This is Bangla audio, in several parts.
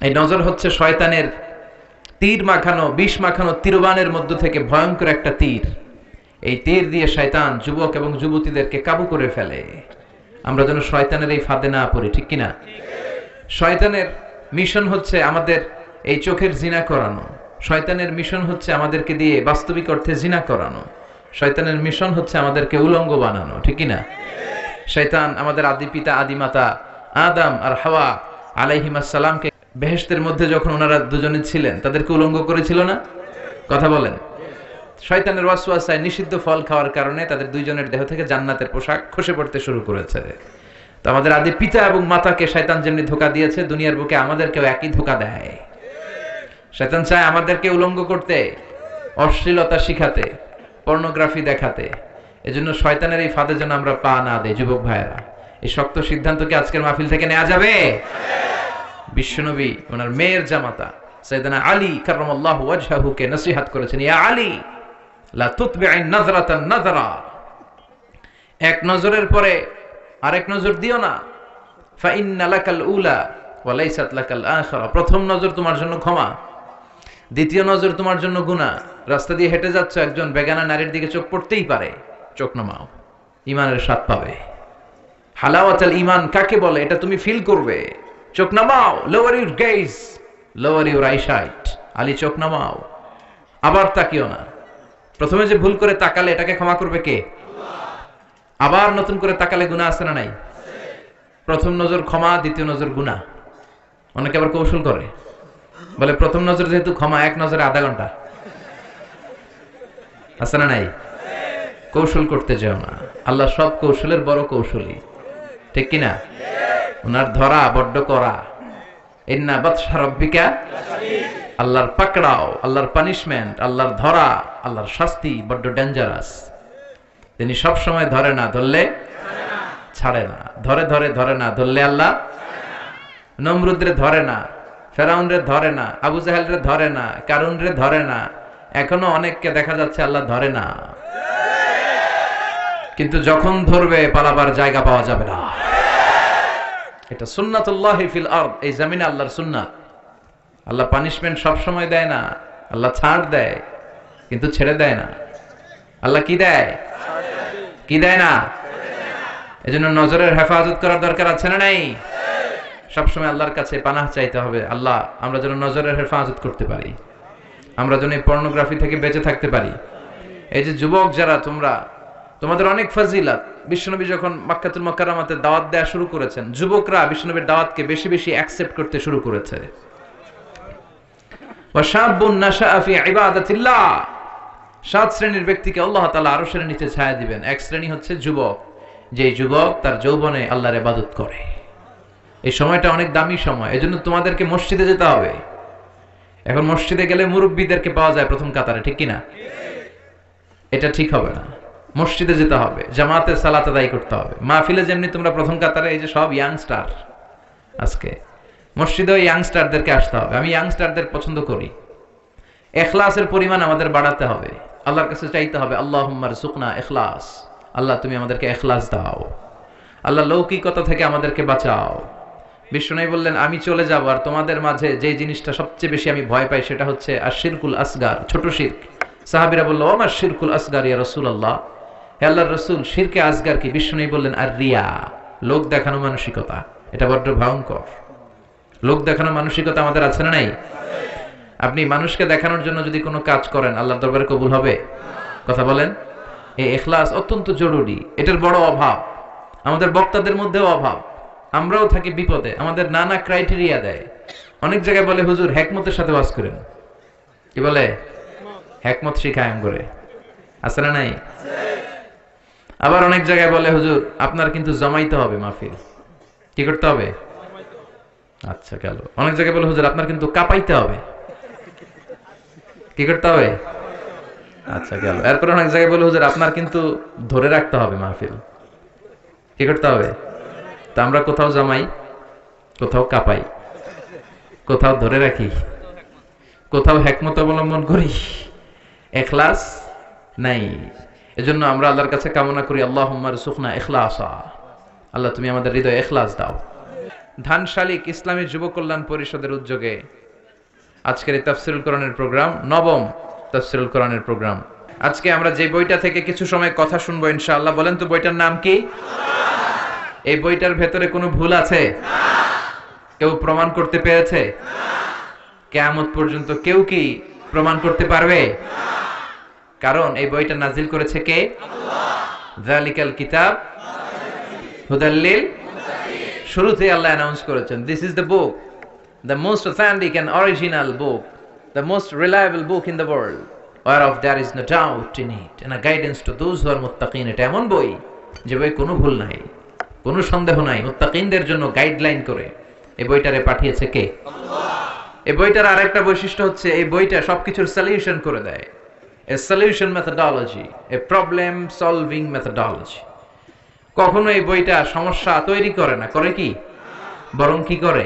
এই নজর হচ্ছে শয়তানের তীর মাখানো, বিষ মাখানো তীরবানের মধ্য থেকে ভয়ঙ্কর একটা তীর। এই তীর দিয়ে শয়তান যুবক এবং যুবতীদেরকে কাবু করে ফেলে। আমরা যেন শয়তানের এই ফাঁদে না পড়ি, ঠিক কিনা? শয়তানের মিশন হচ্ছে আমাদের এই চোখের জিনা করানো। শয়তানের মিশন হচ্ছে আমাদেরকে দিয়ে বাস্তবিক অর্থে জিনা করানো। শয়তানের মিশন হচ্ছে আমাদেরকে উলঙ্গ বানানো, ঠিক কিনা? শয়তান আমাদের আদি পিতা আদি মাতা আদম আর হাওয়া আলাইহিমাস সালামকে বেহেশতের মধ্যে যখন ওনারা দুজনে ছিলেন তাদেরকে উলঙ্গ করেছিল না? কথা বলেন। শয়তানের ওয়াসওয়াসায় নিষিদ্ধ ফল খাওয়ার কারণে তাদের দুইজনের দেহ থেকে জান্নাতের পোশাক খসে পড়তে শুরু করেছে। তো আমাদের আদি পিতা এবং মাতাকে শয়তান যেমনি ধোঁকা দিয়েছে, দুনিয়ার বুকে আমাদেরকেও একই ধোঁকা দেয়। শয়তান চায় আমাদেরকে উলঙ্গ করতে, অশ্লীলতা শিখাতে, পর্নোগ্রাফি দেখাতে। এজন্য শয়তানের এই ফাঁদে যেন আমরা পা না দেই। যুবক ভাইয়েরা, এই শক্ত সিদ্ধান্ত কি আজকের মাহফিল থেকে নেওয়া যাবে? বিশ্বনবী ওনার মেয়ের জামাতা সাইয়েদনা আলী কাররামাল্লাহু ওয়াজহাহুকে নসিহত করেছেন, ইয়া আলী লা তুতবি'ন নাযরাতান নাযরা, এক নজরের পরে আরেক নজর দিও না। ফা ইন্না লাকাল উলা ওয়া লাইসাত লাকাল আখিরা, প্রথম নজর তোমার জন্য ক্ষমা, দ্বিতীয় নজর তোমার জন্য গুনাহ। রাস্তা দিয়ে হেঁটে যাচ্ছ, একজন বেগানা নারীর দিকে চোখ পড়তেই পারে, চোখ নামাও, ঈমানের স্বাদ পাবে। হালাওয়াতুল ঈমান কাকে বলে এটা তুমি ফিল করবে। চোখ নামাও, lower your gauge, lower your eyesight. Ali চোখ নামাও, আবার তাকিও না। প্রথমে যে ভুল করে তাকালে এটাকে ক্ষমা করবে কে? আবার নতুন করে তাকালে গুনাহ আছে না নাই? প্রথম নজর ক্ষমা, দ্বিতীয় নজর গুনাহ। অনেকে আবার কৌশল করে, বলে প্রথম নজর যেহেতু ক্ষমা, এক নজরে আধা ঘন্টা। আছে না নাই? কৌশল করতে যাও না, আল্লাহ সব কৌশলের বড় কৌশলী, ঠিক কিনা? ওনার ধরা বড্ড করা। ইন্না বাতশা রাব্বিকা, আল্লাহর পাকড়াও, আল্লাহর পানিশমেন্ট, আল্লাহর ধরা, আল্লাহর শাস্তি বড্ড ডেঞ্জারাস। তিনি সব সময় ধরে না, ধরলে ছাড়ে না। ধরে ধরে ধরে না, ধরলে আল্লাহ। নমরুদরে ধরে না, ফেরাউনরে ধরে না, আবু জাহেলরে ধরে না, কারুনরে ধরে না। এখনো অনেককে দেখা যাচ্ছে আল্লাহ ধরে না, কিন্তু যখন ধরবে পালাবার জায়গা পাওয়া যাবে না। এটা সুন্নাতুল্লাহি ফিল আরদ, এই জমিনে আল্লাহর সুন্নাত। আল্লাহ পানিশমেন্ট সব সময় দেয় না, আল্লাহ ছাড় দেয় কিন্তু ছেড়ে দেয় না। আল্লাহ কি দেয়? কি দেয় না? এজন্য নজরের হেফাজত করার দরকার আছে না নাই? সবসময় আল্লাহর কাছে পানাহ চাইতে হবে, আল্লাহ আমরা যেন নজরের হেফাজত করতে পারি, আমরা যেন এই পর্নোগ্রাফি থেকে বেঁচে থাকতে পারি। এই যে যুবক যারা তোমরা, তোমাদের অনেক ফাজিলাত। বিশ্বনবী যখন মক্কাতুল মুকাররমাতে দাওয়াত দেয়া শুরু করেছেন, যুবকরা বিশ্বনবীর দাওয়াতকে বেশি বেশি অ্যাকসেপ্ট করতে শুরু করেছে। ওয়া শাবুন নাশাআ ফি ইবাদাতিল্লাহ, 7 শ্রেণীর ব্যক্তিকে আল্লাহ তাআলা আরশের নিচে ছায়া দিবেন। এক শ্রেণী হচ্ছে যুবক, যে যুবক তার যৌবনে আল্লাহর ইবাদত করে। এই সময়টা অনেক দামি সময়, এজন্য তোমাদেরকে মসজিদে যেতে হবে। এখন মসজিদে গেলে মুরব্বীদেরকে পাওয়া যায় প্রথম কাতারে, ঠিক কিনা? এটা ঠিক হবে না। মসজিদে যেতে হবে, জামাতে সালাত আদায় করতে হবে। মাহফিলে যেমনি তোমরা প্রথম কাতারে, এই যে সব ইয়াংস্টার, আজকে মসজিদেও ইয়াংস্টারদেরকে আসতে হবে। আমি ইয়াংস্টারদের পছন্দ করি। ইখলাসের পরিমাণ আমাদের বাড়াতে হবে। আল্লাহর কাছে চাইতে হবে, আল্লাহুম্মা রযুকনা ইখলাস, আল্লাহ তুমি আমাদেরকে ইখলাস দাও। আল্লাহ লৌকিকতা থেকে আমাদেরকে বাঁচাও। বিশ্বনবী বললেন, আমি চলে যাব আর তোমাদের মাঝে যে জিনিসটা সবচেয়ে বেশি আমি ভয় পাই সেটা হচ্ছে আশিরকুল আসগার, ছোট শিরক। সাহাবীরা বলল, ওমা শিরকুল আসগার ইয়া রাসূলুল্লাহ, হে আল্লাহর রাসূল শিরকে আসগার কি? বিশ্বনবী বললেন, আর রিয়া, লোক দেখানো মানসিকতা। এটা বড্ড ভয়ঙ্কর। লোক দেখানো মানসিকতা আমাদের আছে না নাই? আপনি মানুষকে দেখানোর জন্য যদি কোনো কাজ করেন, আল্লাহর দরবারে কবুল হবে? কথা বলেন। এই ইখলাস অত্যন্ত জরুরি, এটার বড় অভাব। আমাদের বক্তাদের মধ্যেও অভাব, আমরাও থাকি বিপদে। আমাদের নানা ক্রাইটেরিয়া দেয়। অনেক জায়গায় বলে, হুজুর হেকমতের সাথে ওয়াজ করেন। কি বলে? হেকমত শিখায়ন করে। আছে না নাই? আবার অনেক জায়গায় বলে, হুজুর আপনার কিন্তু জমাইতে হবে মাহফিল। কি করতে হবে? আচ্ছা গেল। অনেক জায়গায় বলে, হুজুর আপনার কিন্তু কাঁপাইতে হবে। কি করতে হবে? আচ্ছা গেল। এরপর অনেক জায়গায় বলে, হুজুর আপনার কিন্তু ধরে রাখতে হবে মাহফিল। কি করতে হবে? তা আমরা কোথাও জমাই, কোথাও কাঁপাই, কোথাও ধরে রাখি, কোথাও হেকমত অবলম্বন করি, ইখলাস নাই। এজন্য আমরা আল্লাহর কাছে কামনা করি, আল্লাহুম্মা রযুকনা ইখলাসা, আল্লাহ তুমি আমাদের হৃদয়ে ইখলাস দাও। ধানশালিক ইসলামী যুব কল্যাণ পরিষদের উদ্যোগে আজকের এই তাফসীরুল কোরআনের প্রোগ্রাম, নবম তাফসীরুল কোরআনের প্রোগ্রাম। আজকে আমরা যে বইটা থেকে কিছু সময় কথা শুনবো ইনশাআল্লাহ, বলেন তো বইটার নাম কি? এই বইটার ভেতরে কোনো ভুল আছে? কেউ প্রমাণ করতে পেরেছে? কিয়ামত পর্যন্ত কেউ কি প্রমাণ করতে পারবে? কারণ এই বইটা নাজিল করেছে কে? যালিকাল কিতাব হুদাল লিল মুত্তাকিন। শুরুতে আল্লাহ অ্যানাউন্স করেছেন, this is the book, the most authentic and original book, the most reliable book in the world, whereof there is no doubt in it, and a guidance to those who are muttaqin. এটা এমন বই যে বই কোনো ভুল নাই, কোনো সন্দেহ নাই, মুত্তাকিনদের জন্য গাইডলাইন করে এই বইটারে পাঠিয়েছে কে? আল্লাহ। এই বইটার আরেকটা বৈশিষ্ট্য হচ্ছে এই বইটা সবকিছুর সলিউশন করে দেয়, a solution methodology, a problem solving methodology. কখনো এই বইটা সমস্যা তৈরি করে না, করে কি? বরং কি করে?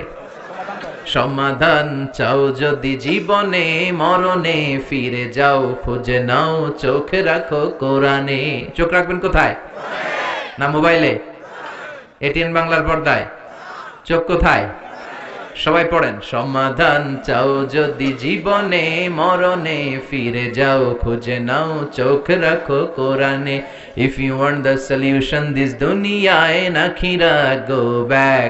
সমাধান চাও যদি জীবনে, মরণে ফিরে যাও, খুঁজে নাও চোখ রাখো কোরআনে। চোখ রাখবেন কোথায়? না মোবাইলে? এটিএন বাংলার পর্দায়? চোখ কোথায়? সবাই পড়েন, সমাধান চাও যদি জীবনে, মরণে ফিরে যাও, খুঁজে নাও চোখ রাখো কোরআনে। If you want the solution this dunya and akhirah, go back,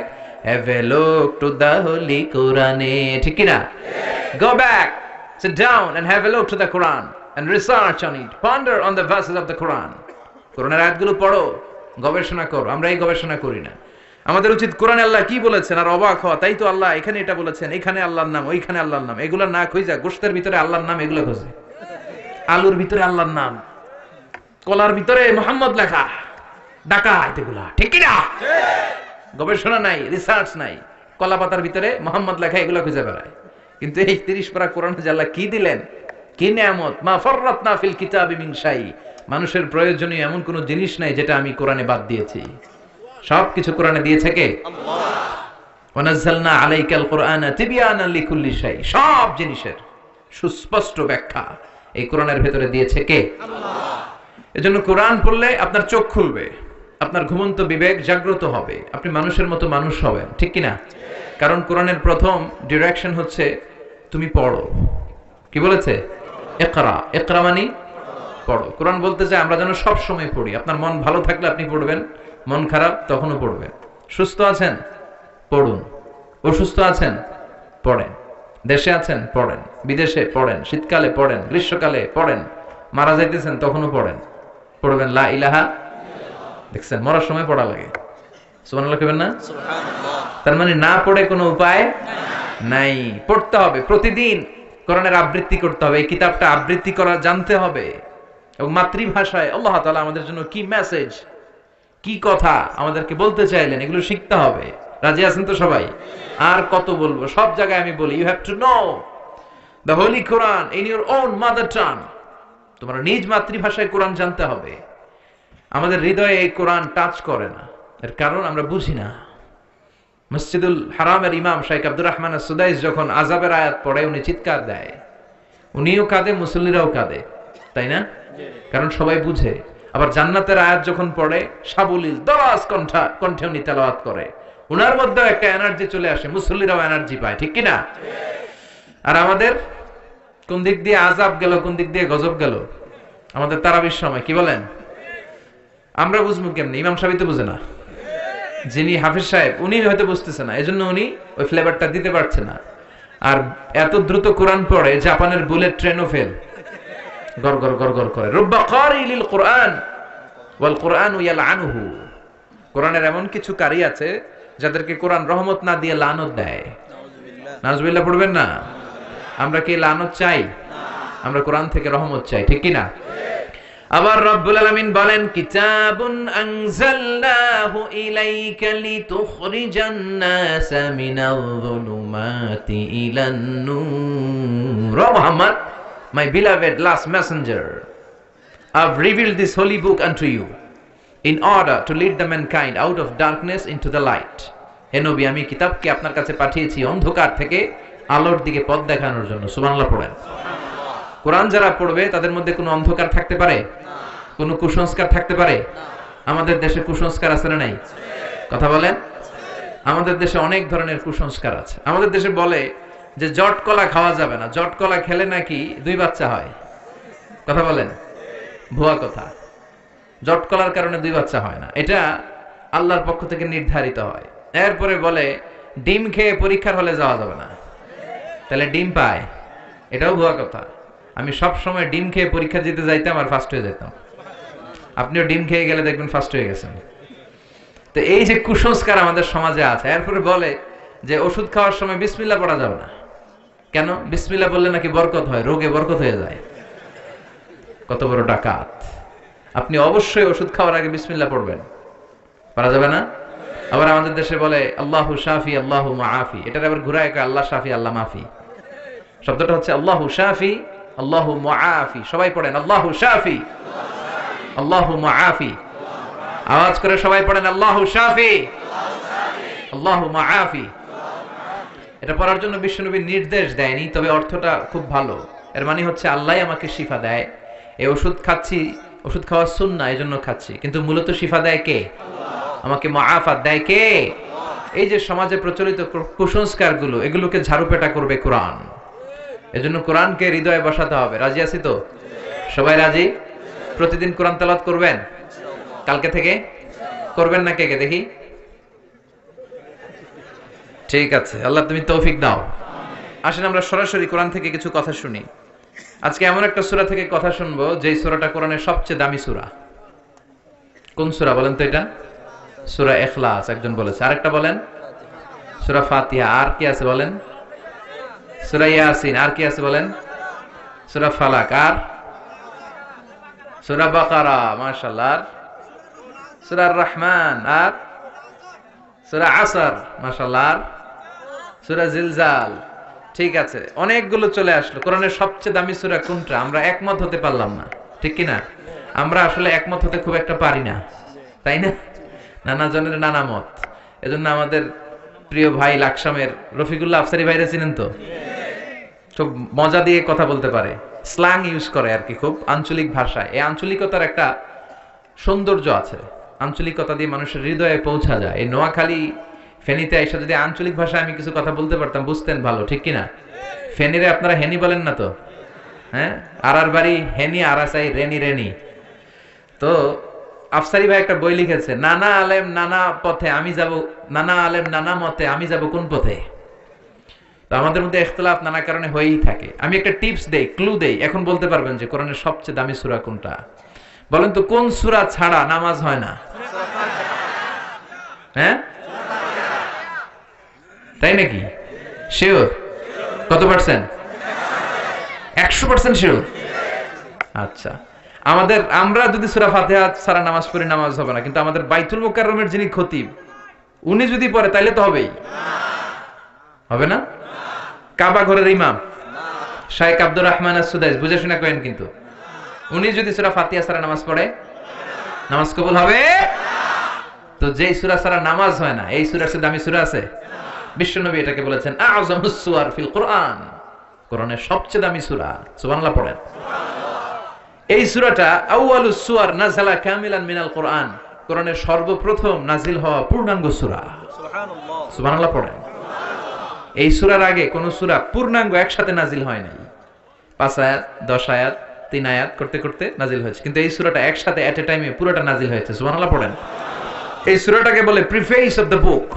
have a look to the holy Quran. ঠিক কি না? Go back, sit down and have a look to the Quran and research on it, ponder on the verses of the Quran. কোরআনের আয়াতগুলো পড়ো, গবেষণা করো। আমরা এই গবেষণা করি না। আমাদের উচিত কোরআনে আল্লাহ কি বলেছেন আর অবাক হওয়া, তাই তো আল্লাহ এখানে এটা বলেছেন, এখানে আল্লাহর নাম, ওইখানে আল্লাহর নাম। এগুলো না খুঁজা গোশতের ভিতরে আল্লাহর নাম এগুলো খোঁজে, আলুর ভিতরে আল্লাহর নাম, কলার ভিতরে মুহাম্মদ লেখা, ডাকাত এগুলা, ঠিক কি না? গবেষণা নাই, রিসার্চ নাই, কলা পাতার ভিতরে মুহাম্মদ লেখা এগুলো খুঁজে বেড়ায়। কিন্তু এই 30 পারা কোরআনে যে আল্লাহ কি দিলেন, কি নিয়ামত, মা ফাররাতনা ফিল কিতাবি মিন শাই। মানুষের প্রয়োজনীয় এমন কোন জিনিস নাই যেটা আমি কোরআনে বাদ দিয়েছি, সবকিছু কোরআনে দিয়েছে কে? আল্লাহ। ওয়া নাযালনা আলাইকাল কুরআনা তিবয়ানান লিকুল্লি শাই। সব জিনিসের সুস্পষ্ট ব্যাখ্যা এই কোরআনের ভেতরে দিয়েছে কে? আল্লাহ। এজন্য কোরআন পড়লে আপনার চোখ খুলবে, আপনার ঘুমন্ত বিবেক জাগ্রত হবে, আপনি মানুষের মতো মানুষ হবেন, ঠিক কি না? কারণ কোরআনের প্রথম ডিরেকশন হচ্ছে তুমি পড়ো। কি বলেছে? ইকরা। ইকরা মানে পড়ো। কোরআন বলতে চায় আমরা যেন সব সময় পড়ি। আপনার মন ভালো থাকলে আপনি পড়বেন, মন খারাপ তখনও পড়বেন। সুস্থ আছেন পড়ুন, অসুস্থ আছেন পড়েন, দেশে আছেন পড়েন, বিদেশে পড়েন, শীতকালে পড়েন, গ্রীষ্মকালে পড়েন, মারা যাইতেছেন তখনও পড়েন, পড়বেন লা ইলাহা। দেখছেন মরার সময় পড়া লাগে, সুবহানাল্লাহ কইবেন না? সুবহানাল্লাহ। তার মানে না পড়ে কোনো উপায় নাই, পড়তে হবে প্রতিদিন, কোরআনের আবৃত্তি করতে হবে, এই কিতাবটা আবৃত্তি করা জানতে হবে, এবং মাতৃভাষায় আল্লাহ তাআলা আমাদের জন্য কি মেসেজ, কি কথা আমাদেরকে বলতে চাইলেন এগুলো শিখতে হবে। রাজি আছেন তো সবাই? আর কত বলবো, সব জায়গায় আমি বলি, you have to know the holy Quran in your own mother tongue. তোমার নিজ মাতৃভাষায় কোরআন জানতে হবে। আমাদের হৃদয়ে এই কোরআন টাচ করে না, এর কারণ আমরা বুঝি না। মসজিদুল হারামের ইমাম শাইখ আব্দুর রহমান আস-সুদাইস যখন আযাবের আয়াত পড়ে উনি চিৎকার দেয়, উনিও কাঁদে, মুসল্লিরাও কাঁদে, তাই না? কারণ সবাই বুঝে। আবার জান্নাতের আয়াত যখন পড়ে সাবলীল দরাজ কণ্ঠে উনি তেলাওয়াত করে, উনার মধ্যে একটা এনার্জি চলে আসে, মুসল্লিরাও এনার্জি পায়, ঠিক কি না? আর আমাদের কোন দিক দিয়ে আযাব গেল, কোন দিক দিয়ে গজব গেল আমাদের তারাবির সময়, কি বলেন? আমরা বুঝবো কেমনি? ইমাম সাহেব তো বুঝে না, যিনি হাফিজ সাহেব উনি হয়তো বুঝতেছে না, এজন্য উনি ওই ফ্লেভারটা দিতে পারছে না। আর এত দ্রুত কোরআন পড়ে জাপানের বুলেট ট্রেনও ফেল, গর গর গর গর করে। রুব্বা কারিলিল কোরআন ওয়াল কোরআনু ইয়ালআনুহু। কোরআনের এমন কিছু কারি আছে যাদেরকে কোরআন রহমত না দিয়ে লানত দেয়। নাউজুবিল্লাহ পড়বেন না? আমরা কি লানত চাই? আমরা কোরআন থেকে রহমত চাই, ঠিক কি না? আবার রব্বুল আলামিন বলেন, কিতাবুন আনজালনাহু ইলাইকা লিতুখরিজান নাসা মিনাল যুলুমাতি ইলান নূর। ও Muhammad, my beloved last messenger, I've revealed this holy book unto you in order to lead the mankind out of darkness into the light. হে নবী, আমি কিতাবকে আপনার কাছে পাঠিয়েছি অন্ধকার থেকে আলোর দিকে পথ দেখানোর জন্য। সুবহানাল্লাহ পড়েন। কোরআন যারা পড়বে তাদের মধ্যে কোনো অন্ধকার থাকতে পারে? কোনো কুসংস্কার থাকতে পারে? আমাদের দেশে কুসংস্কার আছে না নাই? কথা বলেন। আমাদের দেশে অনেক ধরনের কুসংস্কার আছে। আমাদের দেশে বলে যে জট কলা খাওয়া যাবে না, জট কলা খেলে নাকি 2 বাচ্চা হয়। কথা বলেন, ভুয়া কথা। জট কলার কারণে 2 বাচ্চা হয় না, এটা আল্লাহর পক্ষ থেকে নির্ধারিত হয়। এরপরে বলে ডিম খেয়ে পরীক্ষার হলে যাওয়া যাবে না, তাহলে ডিম পায়, এটাও ভুয়া কথা। আমি সব সময় ডিম খেয়ে পরীক্ষা দিতে যাইতাম আর ফার্স্ট হয়ে যেতাম। আপনিও ডিম খেয়ে গেলে দেখবেন ফার্স্ট হয়ে গেছেন। তো এই যে কুসংস্কার আমাদের সমাজে আছে। এরপরে বলে যে ওষুধ খাওয়ার সময় বিসমিল্লাহ পড়া যাবে না। কেন? বিসমিল্লাহ বললে নাকি বরকত হয়, রোগে বরকত হয়ে যায়। কত বড় ডাকাত! আপনি অবশ্যই ওষুধ খাওয়ার আগে বিসমিল্লাহ পড়বেন, পারা যাবে না। আবার আমাদের দেশে বলে আল্লাহু শাফি আল্লাহু মুআফি, এটার আবার ঘুরায় কয় আল্লাহ শাফি আল্লাহ মাফি। শব্দটা হচ্ছে আল্লাহু শাফি আল্লাহু মুআফি। সবাই পড়েন আল্লাহু শাফি আল্লাহু মুআফি। আওয়াজ করে সবাই পড়েন আল্লাহু শাফি আল্লাহু মুআফি। এটা পড়ার জন্য বিশ্বনবী নির্দেশ দেয়নি, তবে অর্থটা খুব ভালো। এর মানে হচ্ছে আল্লাহই আমাকে শিফা দেয়। এই ওষুধ খাচ্ছি, ওষুধ খাওয়া সুন্নাহ, এজন্য খাচ্ছি, কিন্তু মূলত শিফা দেয় কে? আমাকে মুআফাত দেয় কে? এই যে সমাজে প্রচলিত কুসংস্কার গুলো, এগুলোকে ঝাড়ুপেটা করবে কোরআন। এজন্য কোরআনকে হৃদয়ে বসাতে হবে। রাজি আছি তো? সবাই রাজি? প্রতিদিন কোরআন তেলাওয়াত করবেন? কালকে থেকে করবেন না? কে কে দেখি? ঠিক আছে, আল্লাহ তুমি তৌফিক দাও। আসেন আমরা সরাসরি কোরআন থেকে কিছু কথা শুনি। আজকে এমন একটা সূরা থেকে কথা শুনবো যে সূরাটা কোরআনের সবচেয়ে দামি সূরা। কোন সূরা বলেন তো? এটা সূরা ইখলাস, একজন বলেছে। আরেকটা বলেন সূরা ফাতিহা। আর কি আছে বলেন? সূরা ইয়াসিন। আর কি আছে বলেন? সূরা ফালাক। আর সূরা বাকারা, মাশাআল্লাহ। সূরা রহমান। আর সূরা আসর, মাশাআল্লাহ। সূরা জিলজাল। ঠিক আছে, অনেকগুলো চলে আসলো। কোরআনের সবচেয়ে দামি সূরা কোনটা? আমরা একমত হতে পারলাম না, ঠিক কি না? আমরা আসলে একমত হতে খুব একটা পারি না, তাই না? নানা জনের নানা মত। এজন্য আমাদের প্রিয় ভাই লাকসামের রফিকুল্লাহ আফসারি ভাইরা চিনেন তো? খুব মজা দিয়ে কথা বলতে পারে, স্ল্যাং ইউজ করে আর কি, খুব আঞ্চলিক ভাষায়। এই আঞ্চলিকতার একটা সৌন্দর্য আছে, আঞ্চলিকতা দিয়ে মানুষের হৃদয়ে পৌঁছা যায়। এই নোয়াখালী ফেনীতে এসে যদি আঞ্চলিক ভাষায় আমি কিছু কথা বলতে পারতাম, বুঝতেন ভালো, ঠিক কিনা? ফেনীরে আপনারা হেনি বলেন না তো? হ্যাঁ, আর বাড়ি হেনি, আরাসাই রেনি রেনি। তো আফসারি ভাই একটা বই লিখেছে, নানা আলেম নানা পথে আমি যাব, নানা আলেম নানা মতে আমি যাব কোন পথে। তো আমাদের মধ্যে ইখতিলাফ নানা কারণে হয়েই থাকে। আমি একটা টিপস দেই, ক্লু দেই, এখন বলতে পারবেন যে কোরআনের সবচেয়ে দামি সূরা কোনটা। বলেন তো কোন সূরা ছাড়া নামাজ হয় না? হ্যাঁ, তাই নাকি? শিওর? কত পার্সেন্ট? 100% শিওর? আচ্ছা, আমরা যদি সূরা ফাতিহা ছাড়া নামাজ পড়ি, নামাজ হবে না। কিন্তু আমাদের বাইতুল মুকাররমের যিনি খতিব, উনি যদি পড়ে তাইলে তো হবেই, হবে না? কাবা ঘরের ইমাম শাইখ আব্দুর রহমান আস-সুদাইস, বুঝে শুনে করেন, কিন্তু উনি যদি সূরা ফাতিহা ছাড়া নামাজ পড়ে, নামাজ কবুল হবে? তো যেই সূরা ছাড়া নামাজ হয় না, এই সূরার চেয়ে দামি সূরা আছে? বিশ্বনবী এটাকে বলেছেন আযমাস সুওয়ার ফিল কোরআন, কোরআনের সবচেয়ে দামি সূরা। সুবহানাল্লাহ পড়েন। এই সূরাটা আউয়ালুস সুওয়ার নাযালা কামিলান মিনাল কোরআন, কোরআনের সর্বপ্রথম নাজিল হওয়া পূর্ণাঙ্গ সূরা। সুবহানাল্লাহ, সুবহানাল্লাহ পড়েন। এই সূরার আগে কোন সূরা পূর্ণাঙ্গ একসাথে নাজিল হয় নাই। 5 আয়াত, 10 আয়াত, 3 আয়াত করতে করতে নাজিল হয়েছে, কিন্তু এই সূরাটা একসাথে এট এ টাইমে পুরোটা নাজিল হয়েছে। সুবহানাল্লাহ পড়েন। এই সূরাটাকে বলে প্রিফেস অফ দ্য বুক,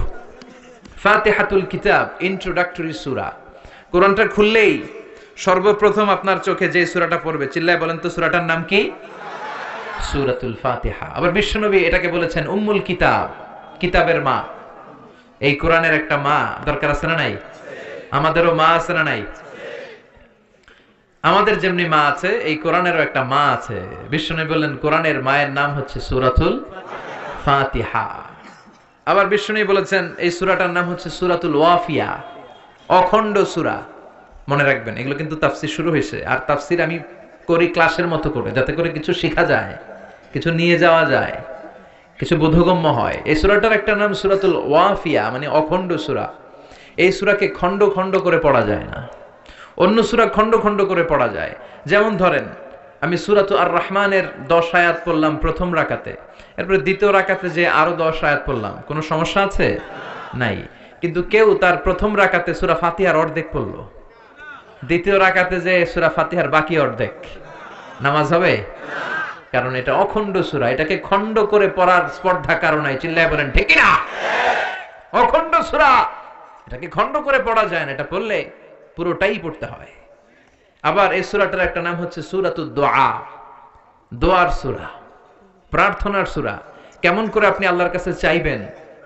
ফাতিহাতুল কিতাব, ইন্ট্রোডাক্টরি সূরা। কোরআনটা খুললেই সর্বপ্রথম আপনার চোখে যে সূরাটা পড়বে, চিল্লায় বলেন তো সূরাটার নাম কি? সূরাতুল ফাতিহা। আবার বিশ্বনবী এটাকে বলেছেন উম্মুল কিতাব, কিতাবের মা। এই কোরআনের একটা মা দরকার আছে না নাই? আমাদেরও মা আছে না নাই? আমাদের যেমনি মা আছে, এই কোরআনেরও একটা মা আছে। বিশ্বনবী বললেন কোরআনের মায়ের নাম হচ্ছে সূরাতুল ফাতিহা। আবার বিশ্বনবী বলেছেন এই সূরাটার নাম হচ্ছে সূরাতুল ওয়াফিয়া, অখণ্ড সূরা। মনে রাখবেন, এগুলো কিন্তু তাফসীর শুরু হয়েছে, আর তাফসীর আমি করি ক্লাসের মতো করে, যাতে করে কিছু শেখা যায়, কিছু নিয়ে যাওয়া যায়, কিছু বোধগম্য হয়। এই সূরাটার একটা নাম সূরাতুল ওয়াফিয়া, মানে অখণ্ড সূরা। এই সূরাকে খণ্ড খণ্ড করে পড়া যায় না, অন্য সূরা খণ্ড খণ্ড করে পড়া যায়। যেমন ধরেন, আমি সূরাতুল আর রহমানের 10 আয়াত পড়লাম প্রথম রাকাতে, এরপরে দ্বিতীয় রাকাতে যে আরো 10 আয়াত পড়লাম, কোনো সমস্যা আছে? নাই। কিন্তু কেউ তার প্রথম রাকাতে সূরা ফাতিহার অর্ধেক পড়লো, দ্বিতীয় রাকাতে যে সূরা ফাতিহার বাকি অর্ধেক, নামাজ হবে? কারণ এটা অখণ্ড সূরা, এটাকে খণ্ড করে পড়ার স্পর্ধা কারণ নাই। চিল্লায় বলেন ঠিক কি না? অখণ্ড সূরা, এটাকে খণ্ড করে পড়া যায় না, এটা পড়লে পুরোটাই পড়তে হয়। আবার এই সূরাটার একটা নাম হচ্ছে সূরাতুদ দুআ, দোয়ার সূরা, প্রার্থনার সূরা। কেমন করে আপনি আল্লাহর কাছে চাইবেন,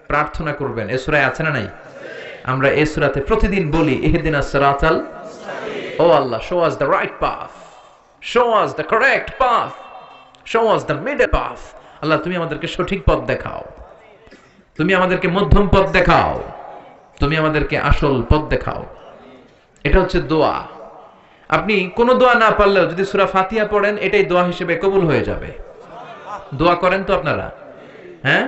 প্রার্থনা করবেন, এই সূরায় আছে না নাই? আমরা এই সূরাতে প্রতিদিন বলি ইহদিনাস সিরাতাল, ও আল্লাহ, show us the right path, show us the correct path, show us the middle path। আল্লাহ তুমি আমাদেরকে সঠিক পথ দেখাও, তুমি আমাদেরকে মধ্যম পথ দেখাও, তুমি আমাদেরকে আসল পথ দেখাও। এটা হচ্ছে দোয়া। আপনি কোন দোয়া না পারলেও যদি সূরা ফাতিহা পড়েন, এটাই দোয়া হিসেবে কবুল হয়ে যাবে। দোয়া করেন তো আপনারা? হ্যাঁ,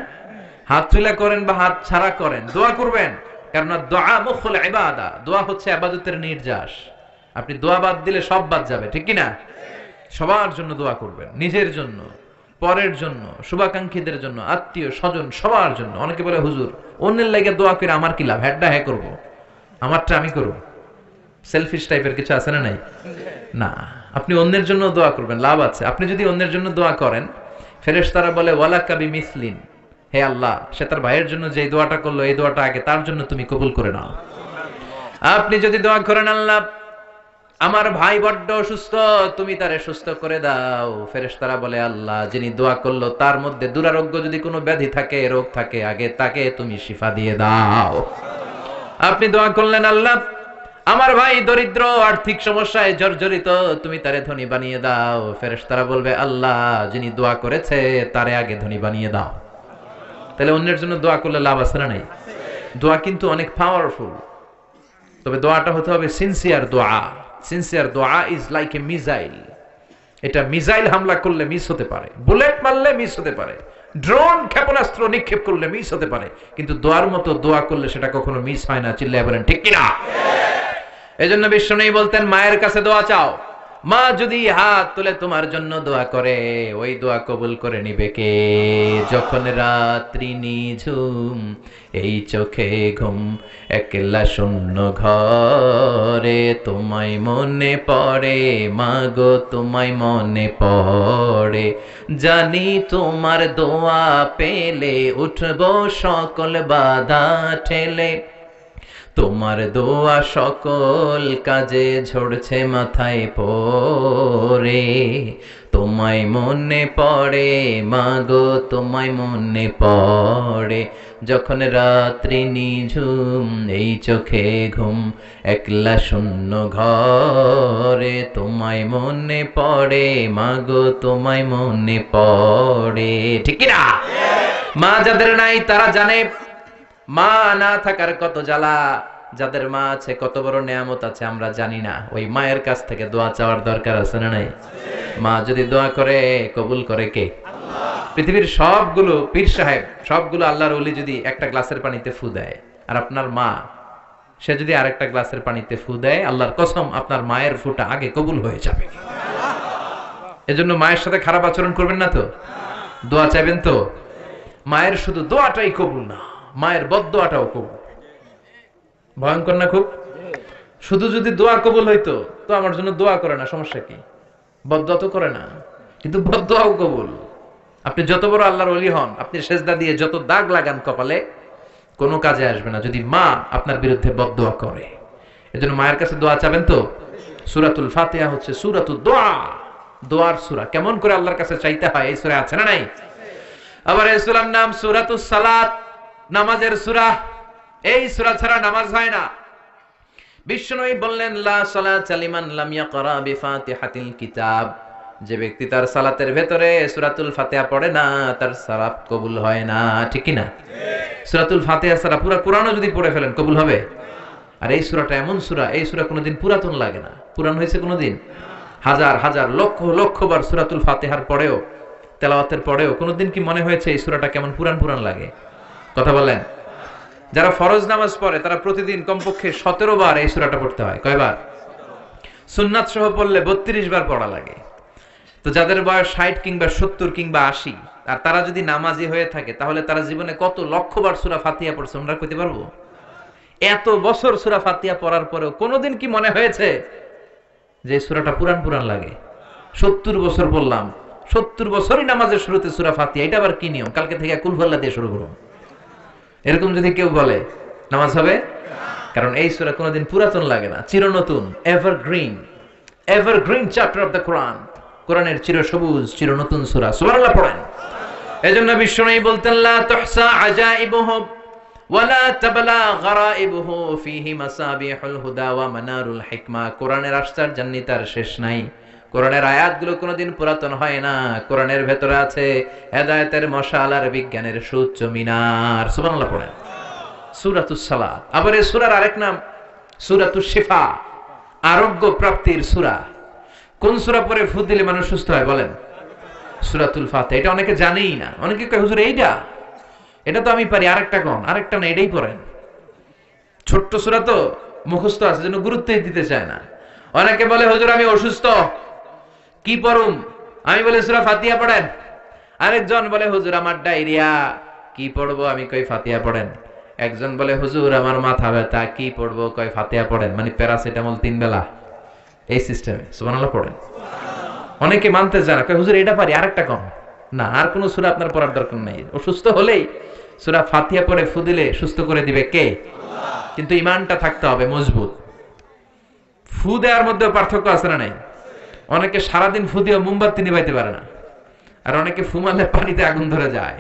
হাত তুলে করেন বা হাত ছাড়া করেন, দোয়া করবেন। কারণ দোয়া মুখুল ইবাদা, দোয়া হচ্ছে ইবাদতের নির্যাস। আপনি দোয়া বাদ দিলে সব বাদ যাবে, ঠিক কি না? সবার জন্য দোয়া করবেন, নিজের জন্য, পরের জন্য, শুভাকাঙ্ক্ষীদের জন্য, আত্মীয় স্বজন, সবার জন্য। অনেকে বলে হুজুর অন্যের লাগে দোয়া করে আমার কি লাভ, হ্যাডটা হ্যাঁ করবো, আমারটা আমি করব। সেলফিশ টাইপের কিছু আছে না? নাই না, আপনি অন্যের জন্য দোয়া করবেন, লাভ আছে। আপনি যদি অন্যের জন্য দোয়া করেন, ফেরেশতারা বলে ওয়ালাকা বিমিসলিন, হে আল্লাহ, সে তার ভাইয়ের জন্য যে দোয়াটা করলো, এই দোয়াটা আগে তার জন্য তুমি কবুল করে নাও। আপনি যদি দোয়া করেন আল্লাহ আমার ভাই বড্ড অসুস্থ, তুমি তারে সুস্থ করে দাও, ফেরেশতারা বলে আল্লাহ যিনি দোয়া করলো তার মধ্যে দুরারোগ্য যদি কোনো ব্যাধি থাকে, রোগ থাকে, আগে তাকে তুমি শিফা দিয়ে দাও। আপনি দোয়া করলেন আল্লাহ আমার ভাই দরিদ্র, আর্থিক সমস্যায় জর্জরিত, তুমি তারে ধনী বানিয়ে দাও, ফেরেশতারা বলবে আল্লাহ যিনি দোয়া করেছে তারে আগে ধনী বানিয়ে দাও। তাহলে অন্যের জন্য দোয়া করলে লাভ আছে না নাই? দোয়া কিন্তু অনেক পাওয়ারফুল, তবে দোয়াটা হতে হবে সিনসিয়ার দোয়া। সিনসিয়ার দোয়া ইজ লাইক এ মিসাইল। এটা মিসাইল হামলা করলে মিস হতে পারে, বুলেট মারলে মিস হতে পারে, ড্রোন ক্ষেপণাস্ত্র নিক্ষেপ করলে মিস হতে পারে, কিন্তু দোয়ার মতো দোয়া করলে সেটা কখনো মিস হয় না। চিল্লায় বলেন ঠিক কিনা? এজন্য বিশ্বনবী বলতেন মায়ের কাছে দোয়া চাও, মা যদি হাত তুলে তোমার জন্য দোয়া করে, ওই দোয়া কবুল করে নিবে কে? যখন রাত্রি নিঝুম, এই চোখে ঘুম, একলা শূন্য ঘরে, তোমায় মনে পড়ে মাগো, তোমায় মনে পড়ে, জানি তোমার দোয়া পেলে উঠবো সকল বাধা ঠেলে, তোমার দোয়া সকল কাজে ঝরছে মাথায় পড়ে, তোমায় মনে পড়ে মাগো, তোমায় মনে পড়ে, যখন রাত্রি নিঝুম, এই চোখে ঘুম, একলা শূন্য ঘরে, তোমায় মনে পড়ে মাগো, তোমায় মনে পড়ে। ঠিক না? মা যাদের নাই তারা জানে মা না থাকার কত জ্বালা, যাদের মা আছে কত বড় নেয়ামত আছে আমরা জানি না। ওই মায়ের কাছ থেকে দোয়া চাওয়ার দরকার আছে না নাই? মা যদি দোয়া করে, কবুল করে কে? আল্লাহ। পৃথিবীর সবগুলো পীর সাহেব, সবগুলো আল্লাহর ওলি যদি একটা গ্লাসের পানিতে ফু দেয়, আর আপনার মা সে যদি আরেকটা গ্লাসের পানিতে ফু দেয়, আল্লাহর কসম আপনার মায়ের ফুটা আগে কবুল হয়ে যাবে। এজন্য মায়ের সাথে খারাপ আচরণ করবেন না তো, দোয়া চাইবেন তো। মায়ের শুধু দোয়াটাই কবুল না, মায়ের বদদোয়াটাও কবুল। ভয়ঙ্কর না খুব? শুধু যদি দোয়া কবুল হইতো তো আমার জন্য দোয়া করে না, সমস্যা কি? বদদোয়া তো করে না, কিন্তু বদদোয়াও কবুল। আপনি যত বড় আল্লাহর ওলি হন, আপনি সেজদা দিয়ে যত দাগ লাগান কপালে, কোনো কাজে আসবে না যদি মা আপনার বিরুদ্ধে বদদোয়া করে। এজন্য মায়ের কাছে দোয়া চাবেন তো। সূরাতুল ফাতিহা হচ্ছে সূরাতুদ দোয়া, দোয়ার সূরা। কেমন করে আল্লাহর কাছে চাইতে হয় এই সূরা আছে না নাই? আবার এই সূরার নাম সূরাতুস সালাত, নামাজের সূরা। এই সূরা ছাড়া নামাজ হয় না। বিশ্বনবী বললেন লা সালাতা লিমান লাম ইয়াকরা বিফাতিহাতিল কিতাব, যে ব্যক্তি তার সালাতের ভেতরে সূরাতুল ফাতিহা পড়ে না, তার সালাত কবুল হয় না। ঠিক কি না? সূরাতুল ফাতিহা ছাড়া পুরো কোরআনও যদি পড়ে ফেলেন কবুল হবে? আর এই সূরাটা এমন সূরা, এই সূরা কোনোদিন পুরাতন লাগে না। পুরান হয়েছে কোনোদিন? হাজার হাজার লক্ষ লক্ষ বার সূরাতুল ফাতিহার পরেও, তেলাওয়াতের পরেও কোনোদিন কি মনে হয়েছে এই সূরাটা কেমন পুরান পুরান লাগে? কথা বলেন। যারা ফরজ নামাজ পড়ে তারা প্রতিদিন কমপক্ষে 17 বার এই সূরাটা পড়তে হয়। কয়বার? সুন্নাত সহ পড়লে 32 বার পড়া লাগে। তো যাদের বয়স 60 কিংবা 70 কিংবা 80, আর তারা যদি নামাজি হয়ে থাকে তাহলে তারা জীবনে কত লক্ষবার সূরা ফাতিহা পড়ছে আমরা কইতে পারবো? এত বছর সূরা ফাতিহা পড়ার পরেও কোনোদিন কি মনে হয়েছে যে সূরাটা পুরান পুরান লাগে? 70 বছর বললাম, 70 বছরই নামাজের শুরুতে সূরা ফাতিহা, এটা আবার কি নিয়ম? কালকে থেকে কুল হুয়াল্লাহ দিয়ে শুরু করুন, এরকম যদি কেউ বলে নামাজ হবে? কারণ এই সূরা কোনোদিন পুরাতন লাগে না, চিরনতুন, evergreen, evergreen chapter of the Quran. কোরআনের চিরসবুজ চিরনতুন সূরা। সুবহানাল্লাহ পড়েন। এজন্য বিশ্বনবী বলতেন লা তুহসা আজাইবুহু ওয়ালা তাবলা গরাইবুহু ফীহি মাসাবিহুল হুদা ওয়া মানারুল হিকমা। কোরআনের আশ্চর্যান্বিতার শেষ নাই। কোরআনের আয়াতগুলো কোনোদিন পুরাতন হয় না। কোরআনের ভেতরে আছে হেদায়েতের মশাল আর বিজ্ঞানের সুউচ্চ মিনার। সুবহানাল্লাহ পড়েন। সূরাতুস সালাত, আবার এই সূরার আরেক নাম সূরাতুশ শিফা, আরোগ্য প্রাপ্তির সূরা। কোন সূরা পড়ে ফু দিলে মানুষ সুস্থ হয় বলেন? সূরাতুল ফাতিহা। এটা অনেকে জানেই না। অনেকে কয় হুজুর এইটা, এটা তো আমি পারি, আরেকটা কোন? আরেকটা না, এটাই পড়েন। ছোট্ট সূরা তো মুখস্থ আছে, জন্য গুরুত্বই দিতে চায় না। অনেকে বলে হুজুর আমি অসুস্থ, কি পড়ুম? আমি বলে সূরা ফাতিহা পড়েন। আরেকজন বলে হুজুর আমার ডায়রিয়া, কি পড়বো? আমি কই ফাতিহা পড়েন। একজন বলে হুজুর আমার মাথা ব্যথা, কি পড়বো? কয় ফাতিহা পড়েন। মানে প্যারাসিটামল 3 বেলা, এই সিস্টেমে। সুবহানাল্লাহ পড়েন। অনেকে মানতে চায় না, কয় হুজুর এটা পারি, আরেকটা কম। না, আর কোন সূরা আপনার পড়ার দরকার নাই। অসুস্থ হলেই সূরা ফাতিহা পড়ে ফু দিলে সুস্থ করে দিবে কে? আল্লাহ। কিন্তু ঈমানটা থাকতে হবে মজবুত। ফু দেওয়ার মধ্যে পার্থক্য আছে না নাই? অনেকে সারাদিন ফু দিয়ে মোমবাতি নিভাইতে পারে না, আর অনেকে ফু মারলে পানিতে আগুন ধরে যায়।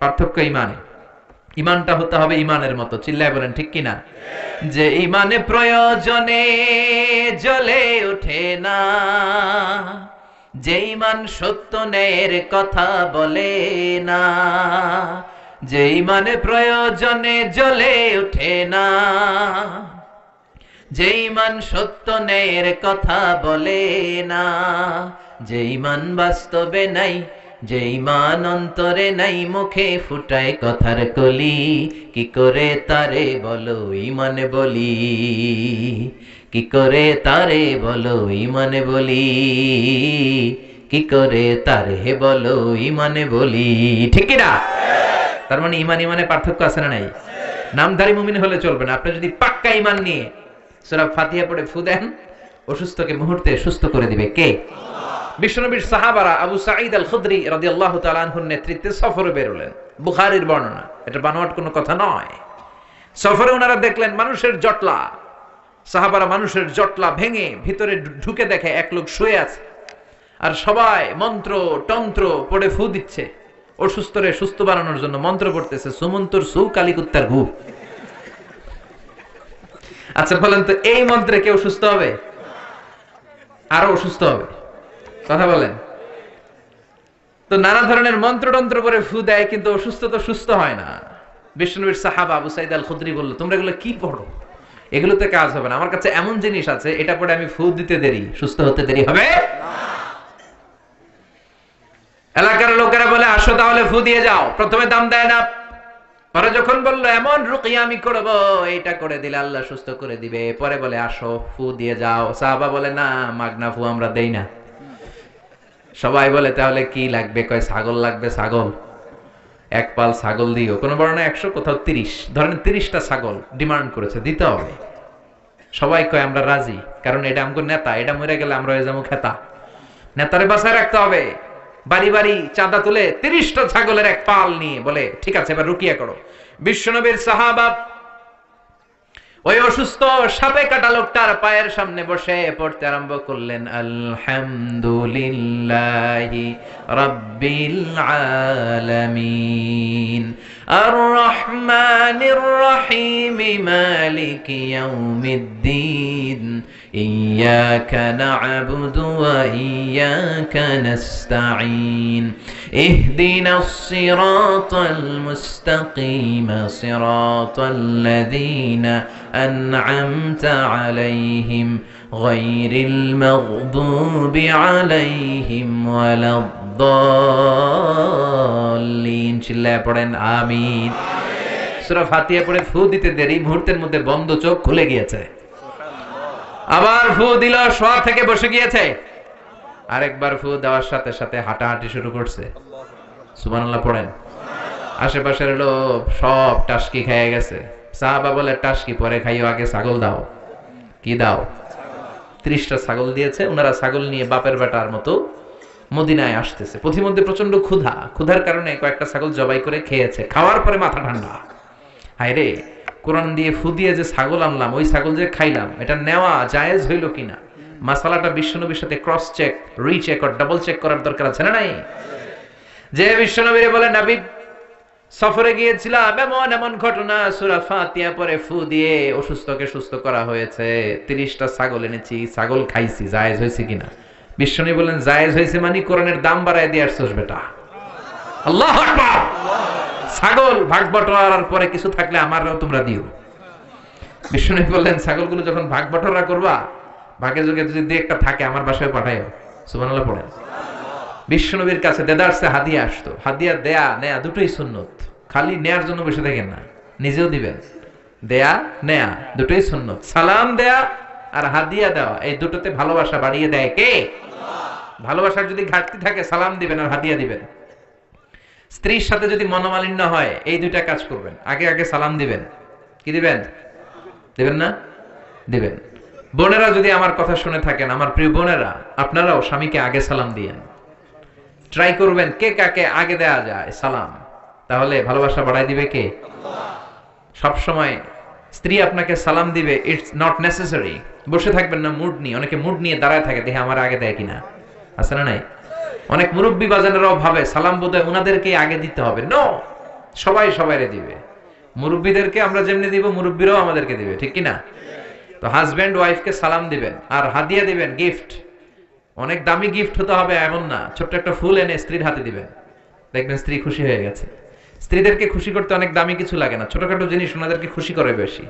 পার্থক্য ঈমানে। ঈমানটা হতে হবে ঈমানের মতো। চিল্লায় বলেন ঠিক কিনা? যে ঈমানে প্রয়োজনে জ্বলে ওঠে না, যে ঈমান সত্য ন্যায়ের কথা বলে না, যে ঈমানে প্রয়োজনে জ্বলে ওঠে না, যে ঈমান সত্য ন্যায়ের কথা বলে না, যে ঈমান বাস্তবে নাই, যে ঈমান অন্তরে নাই, মুখে ফুটায় কথার কলি, কি করে তারে বলো ঈমানে বলি, কি করে তারে বলো ঈমানে বলি, কি করে তারে বলো ঈমানে বলি। ঠিক কি না? তার মানে ঈমান ঈমানে পার্থক্য আছে না নাই? নামধারী মুমিন হলে চলবে না। আপনি যদি পাক্কা ঈমান নিয়ে সূরা ফাতিহা পড়ে ফু দেন, অসুস্থকে মুহূর্তে সুস্থ করে দিবে কে? বিশ্বনবীর সাহাবারা আবু সাঈদ আল খুদরি রাদিয়াল্লাহু তাআলা আনহুর নেতৃত্বে সফরে বের হলেন। বুখারীর বর্ণনা, এটা বানোয়াট কোনো কথা নয়। সফরে ওনারা দেখলেন মানুষের জটলা। সাহাবারা মানুষের জটলা ভেঙে ভিতরে ঢুকে দেখে এক লোক শুয়ে আছে, আর সবাই মন্ত্র তন্ত্র পড়ে ফু দিচ্ছে। অসুস্থরে সুস্থ বানানোর জন্য মন্ত্র পড়তেছে, সুমন্তর সু কালিকুত্তার ঘু। আচ্ছা বলেন তো, এই মন্ত্রে কেউ সুস্থ হবে? আরো অসুস্থ হবে। কথা বলেন তো। নানা ধরনের মন্ত্রতন্ত্র করে ফু দেয়, কিন্তু অসুস্থ তো সুস্থ হয় না। বিশ্বনবীর সাহাবা আবু সাঈদ আল খুদরি বলল, তোমরা এগুলো কি পড়ো? এগুলোতে কাজ হবে না। আমার কাছে এমন জিনিস আছে, এটা পড়ে আমি ফু দিতে দেরি, সুস্থ হতে দেরি হবে না। এলাকার লোকেরা বলে আসো তাহলে ফু দিয়ে যাও। প্রথমে দাম দেয় না, পরে যখন বললো এমন রুকিয়া আমি করব, এইটা করে দিলে আল্লাহ সুস্থ করে দিবে, পরে বলে আসো ফু দিয়ে যাও। সাহাবা বলে না, মাগনা ফু আমরা দেই না। সবাই বলে তাহলে কি লাগবে? কয় ছাগল লাগবে। ছাগল, এক পাল ছাগল দিও। কোন বর্ণনা 100, কোথাও 30। ধরেন 30টা ছাগল ডিমান্ড করেছে, দিতে হবে। সবাই কয় আমরা রাজি, কারণ এটা আমগো নেতা, এটা মরে গেলে আমরা হয়ে যাবো খেতা। নেতারে বাঁচায় রাখতে হবে। বাড়ি বাড়ি চাঁদা তুলে 30টা ছাগলের এক পাল নিয়ে বলে ঠিক আছে এবার রুকিয়া করো। বিশ্বনবীর সাহাবা ওই অসুস্থ সাপে কাটা লোকটার পায়ের সামনে বসে পড়তে আরম্ভ করলেন, আলহামদুলিল্লাহি রাব্বিল আলামিন আর রহমানির রহিম মালিকি ইয়াউমিদ্দিন ইয়্যাকা না'বুদু ওয়া ইয়্যাকা নাস্তাঈন ইহদিনাস সিরাতাল মুস্তাকিম সিরাতাল লাযীনা আন'আমতা আলাইহিম গায়রিল মাগদুবি আলাইহিম ওয়ালাদ-দাল্লিন। চিল্লায়ে পড়েন আমিন। সূরা ফাতিহা পড়ে ফু দিতে দেরি, মুহূর্তের মধ্যে বন্ধ চোখ খুলে গিয়েছে। আবার ফু দিল, শোয়া থেকে বসে গিয়েছে। আরেকবার ফু দেওয়ার সাথে সাথে হাঁটাহাঁটি শুরু করছে। সুবহানাল্লাহ পড়েন। আশেপাশের লোক সব টাস্কি খেয়ে গেছে। সাহাবা বলে টাস্কি পরে খাইও, আগে ছাগল দাও। কি দাও? 30টা ছাগল দিয়েছে। ওনারা ছাগল নিয়ে বাপের বেটার মতো মদিনায় আসতেছে। পথিমধ্যে প্রচন্ড ক্ষুধার কারণে কয়েকটা ছাগল জবাই করে খেয়েছে। খাওয়ার পরে মাথা ঠান্ডা, হায় রে, কোরআন দিয়ে ফু দিয়ে যে ছাগল আনলাম, ওই ছাগল যে খাইলাম, এটা নেওয়া জায়েজ হইল কিনা, মাসালাটা বিশ্বনবীর সাথে ক্রস চেক, রিচেক আর ডাবল চেক করার দরকার আছে না নাই? যে বিশ্বনবীরে বলে, নবী সফরে গিয়েছিলাম, এমন এমন ঘটনা, সূরা ফাতিহা পরে ফু দিয়ে অসুস্থকে সুস্থ করা হয়েছে, 30টা ছাগল এনেছি, ছাগল খাইছি, জায়েজ হয়েছে কিনা? বিশ্বনবী বলেন, জায়েজ হয়েছে মানে কোরআনের দাম বাড়ায় দিয়ে আসছস বেটা। আল্লাহু আকবার। ছাগল ভাগ বটোয়ারার পরে কিছু থাকলে আমারও তোমরা দিও। বিশ্বনবী বললেন, ছাগলগুলো যখন ভাগ বটোয়ারা করবা, ভাগে যোগে যদি দুই একটা থাকে আমার বাসায় পাঠাইও। সুবহানাল্লাহ পড়েন। বিশ্বনবীর কাছে দেদারসে হাদিয়া আসতো। হাদিয়া দেয়া নেয়া দুটোই সুন্নত। খালি নেয়ার জন্য বসে থাকেন না, নিজেও দিবেন। দেয়া নেয়া দুটোই সুন্নত। সালাম দেয়া আর হাদিয়া দেওয়া, এই দুটোতে ভালোবাসা বাড়িয়ে দেয় কে? ভালোবাসার যদি ঘাটতি থাকে, সালাম দিবেন আর হাদিয়া দিবেন। স্ত্রীর সাথে যদি মনোমালিন্য হয়, এই দুইটা কাজ করবেন। আগে আগে সালাম দিবেন। কি দিবেন? দিবেন না? দিবেন। বোনেরা যদি আমার কথা শুনে থাকেন, আমার প্রিয় বোনেরা, আপনারাও স্বামীকে আগে সালাম দিয়েন। ট্রাই করবেন কে কাকে আগে দেয়া যায় সালাম, তাহলে ভালোবাসা বাড়াই দিবে কে? সব সময় স্ত্রী আপনাকে সালাম দিবে, ইটস নট নেসেসারি। বসে থাকবেন না মুড নিয়ে। অনেকে মুড নিয়ে দাঁড়ায় থাকে, দেখে আমার আগে দেয় কিনা, আছে না নাই? অনেক মুরব্বী বাজানেরাও ভাবে সালাম বোধহয় ওনাদেরকে আগে দিতে হবে। নো, সবাই সবাইরে দিবে। মুরব্বীদেরকে আমরা যেমনি দিব, মুরব্বীরাও আমাদেরকে দিবে, ঠিক কিনা? তো হাজবেন্ড ওয়াইফকে সালাম দিবেন আর হাদিয়া দিবেন, গিফট। অনেক দামি গিফট হতে হবে এমন না, ছোট্ট একটা ফুল এনে স্ত্রীর হাতে দিবেন, দেখবেন স্ত্রী খুশি হয়ে গেছে। স্ত্রীদেরকে খুশি করতে অনেক দামি কিছু লাগে না, ছোটখাটো জিনিস ওনাদেরকে খুশি করে বেশি।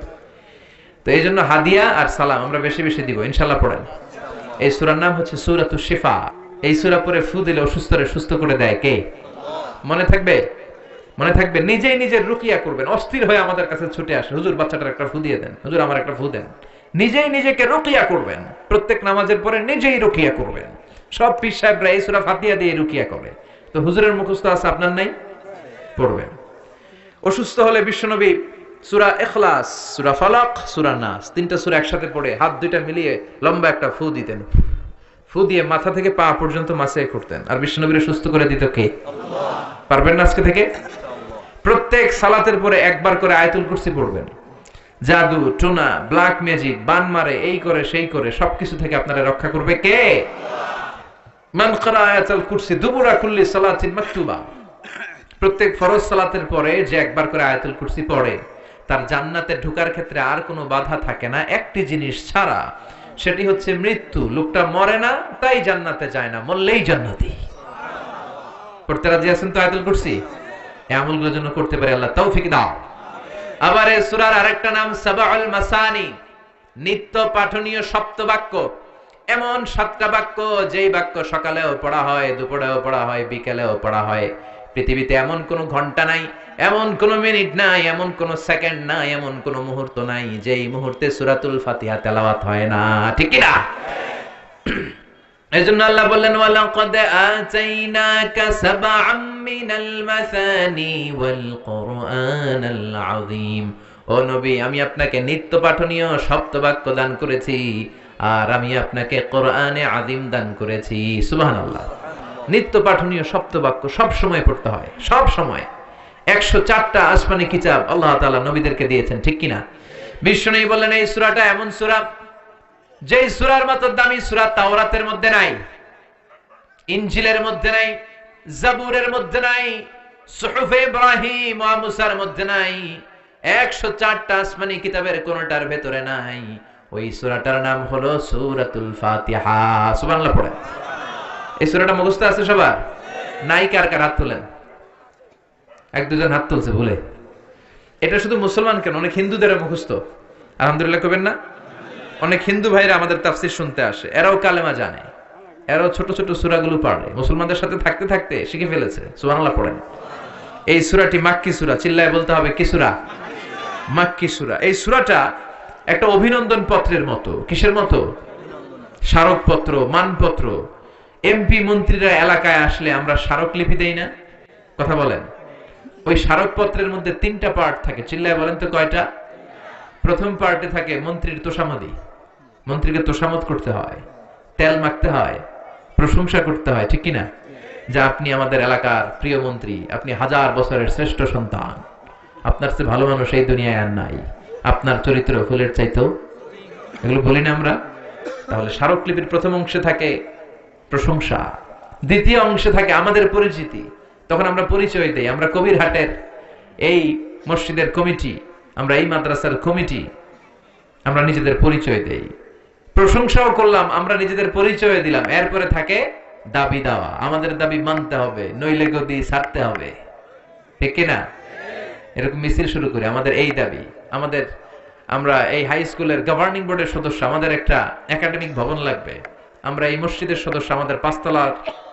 তো এই জন্য হাদিয়া আর সালাম আমরা বেশি বেশি দিব, ইনশাল্লাহ পড়েন। এই সূরার নাম হচ্ছে সূরাতুশ শিফা। এই সূরা পড়ে ফু দিলে অসুস্থরে সুস্থ করে দেয় কে? মনে থাকবে? মনে থাকবে। নিজেই নিজের রুকিয়া করবেন। অস্থির হয়ে আমাদের কাছে ছুটে আসে, হুজুর বাচ্চাটার একটা ফু দিয়ে দেন, হুজুর আমার একটা ফু দেন। নিজেই নিজেকে রুকিয়া করবেন। প্রত্যেক নামাজের পরে নিজেই রুকিয়া করবেন। সব পীর সাহেবরা এই সূরা ফাতিহা দিয়ে রুকিয়া করে। তো হুজুরের মুখস্থ আছে, আপনার নাই? পড়বেন। অসুস্থ হলে বিশ্বনবী সূরা ইখলাস, সূরা ফালাক, সূরা নাস, তিনটা সূরা একসাথে পড়ে হাত দুইটা মিলিয়ে লম্বা একটা ফু দিতেন। ফু দিয়ে মাথা থেকে পা পর্যন্ত মাসে করতেন। আর বিশ্বনবীর সুস্থ করে দিত কে? আল্লাহ। পারবেন না আজকে থেকে? প্রত্যেক সালাতের পরে একবার করে আয়াতুল কুরসি পড়বেন। জাদু টোনা, ব্ল্যাক ম্যাজিক, বান মারে, এই করে সেই করে সবকিছু থেকে আপনারা রক্ষা করবে কে? মান ক্রা আয়াতুল কুরসি দুবুরা কুল্লি সালাতিন মাকতুবা। প্রত্যেক ফরজ সালাতের পরে যে একবার করে আয়াতুল কুরসি পড়ে, তার জান্নাতে ঢোকার ক্ষেত্রে আর কোনো বাধা থাকে না, একটি জিনিস ছাড়া, সেটি হচ্ছে মৃত্যু। লোকটা মরে না তাই জান্নাতে যায় না, মরলেই জান্নাতি। পড়তে রাজি আছেন তো আয়াতুল কুরসি? এই আমলগুলোর জন্য করতে পারে আল্লাহ তৌফিক দাও। আবার এই সূরার আরেকটা নাম সাবাউল মাসানি, নিত্য পাঠনীয় সপ্তবাক্য। এমন 7টা বাক্য, যেই বাক্য সকালেও পড়া হয়, দুপুরেও পড়া হয়, বিকেলেও পড়া হয়। পৃথিবীতে এমন কোন ঘন্টা নাই, এমন কোন মিনিট নাই, এমন কোন সেকেন্ড নাই, এমন কোন মুহূর্ত নাই যেই মুহূর্তে সূরাতুল ফাতিহা তেলাওয়াত হয় না, ঠিক কি না? এজন্য আল্লাহ বললেন, ওয়ালাকাদ আতাইনাকা সাবআম মিনাল মাসানি ওয়াল কুরআনাল আযীম। ও নবী, আমি আপনাকে নিত্য পাঠনীয় সপ্তবাক্য দান করেছি, আর আমি আপনাকে কোরআনে আযীম দান করেছি। সুবহানাল্লাহ। নিত্য পাঠনীয় সপ্তবাক্য সব সময় পড়তে হয়, সব সময়। 104টা আসমানি কিতাব আল্লাহ তাআলা নবীদেরকে দিয়েছেন, ঠিক কি না? বিশ্বনবী বললেন, এই সূরাটা এমন সূরা যেই সূরার মতো দামি সূরা তাওরাতের মধ্যে নাই, ইনজিলের মধ্যে নাই, জাবুরের মধ্যে নাই, সুহুফে ইব্রাহিম ওয়া মুসার মধ্যে নাই, 104টা আসমানি কিতাবের কোনটার ভেতরে নাই। ওই সূরাটার নাম হলো সূরাতুল ফাতিহা। সুবহানাল্লাহ পড়েন। এই সূরাটা মুখস্থ আছে সবার? নাই কার কার হাত তোলেন? এক দুজন হাত তুলছে ভুলে। এটা শুধু মুসলমান কেন, অনেক হিন্দুদেরও মুখস্থ। আলহামদুলিল্লাহ কবেন না? অনেক হিন্দু ভাইরা আমাদের তাফসীর শুনতে আসে, এরাও কালেমা জানে, এরাও ছোট ছোট সূরাগুলো পড়ে, মুসলমানদের সাথে থাকতে থাকতে শিখে ফেলেছে। সুবহানাল্লাহ পড়েন। এই সূরাটি মাক্কি সূরা, চিল্লায় বলতে হবে কি সূরা? মাক্কি সূরা। এই সূরাটা একটা অভিনন্দন পত্রের মতো। কিসের মতো? স্মারকপত্র, মানপত্র। এমপি মন্ত্রীরা এলাকায় আসলে আমরা স্মারকলিপি দেই না? কথা বলেন। ওই স্মারকপত্রের মধ্যে 3টা পার্ট থাকে, চিল্লায় বলেন তো কয়টা? প্রথম পার্টে থাকে মন্ত্রীর তোষামদি, মন্ত্রীকে তোষামত করতে হয়, তেল মাখতে হয়, প্রশংসা করতে হয়, ঠিক কিনা? যে আপনি আমাদের এলাকার প্রিয় মন্ত্রী, আপনি 1000 বছরের শ্রেষ্ঠ সন্তান, আপনার চেয়ে ভালো মানুষ এই দুনিয়ায় আর নাই, আপনার চরিত্র ফুলের চাইতেও, এগুলো বলি না আমরা? তাহলে স্মারকলিপির প্রথম অংশে থাকে প্রশংসা, দ্বিতীয় অংশে থাকে আমাদের পরিচিতি। তখন আমরা পরিচয় দেই, আমরা কবিরহাটের এই মসজিদের কমিটি, আমরা এই মাদ্রাসার কমিটি, আমরা নিজেদের পরিচয় দেই, প্রশংসাও করলাম, আমরা নিজেদের পরিচয় দিলাম। এরপরে থাকে দাবি দেওয়া, আমাদের দাবি মানতে হবে, নইলে গদি ছাড়তে হবে, ঠিক কিনা? এরকম মিছিল শুরু করি, আমাদের এই দাবি, আমাদের, আমরা এই হাই স্কুলের গভর্নিং বোর্ডের সদস্য, আমাদের একটা একাডেমিক ভবন লাগবে, আমরা এই মসজিদের সদস্য, আমাদের 5 তলার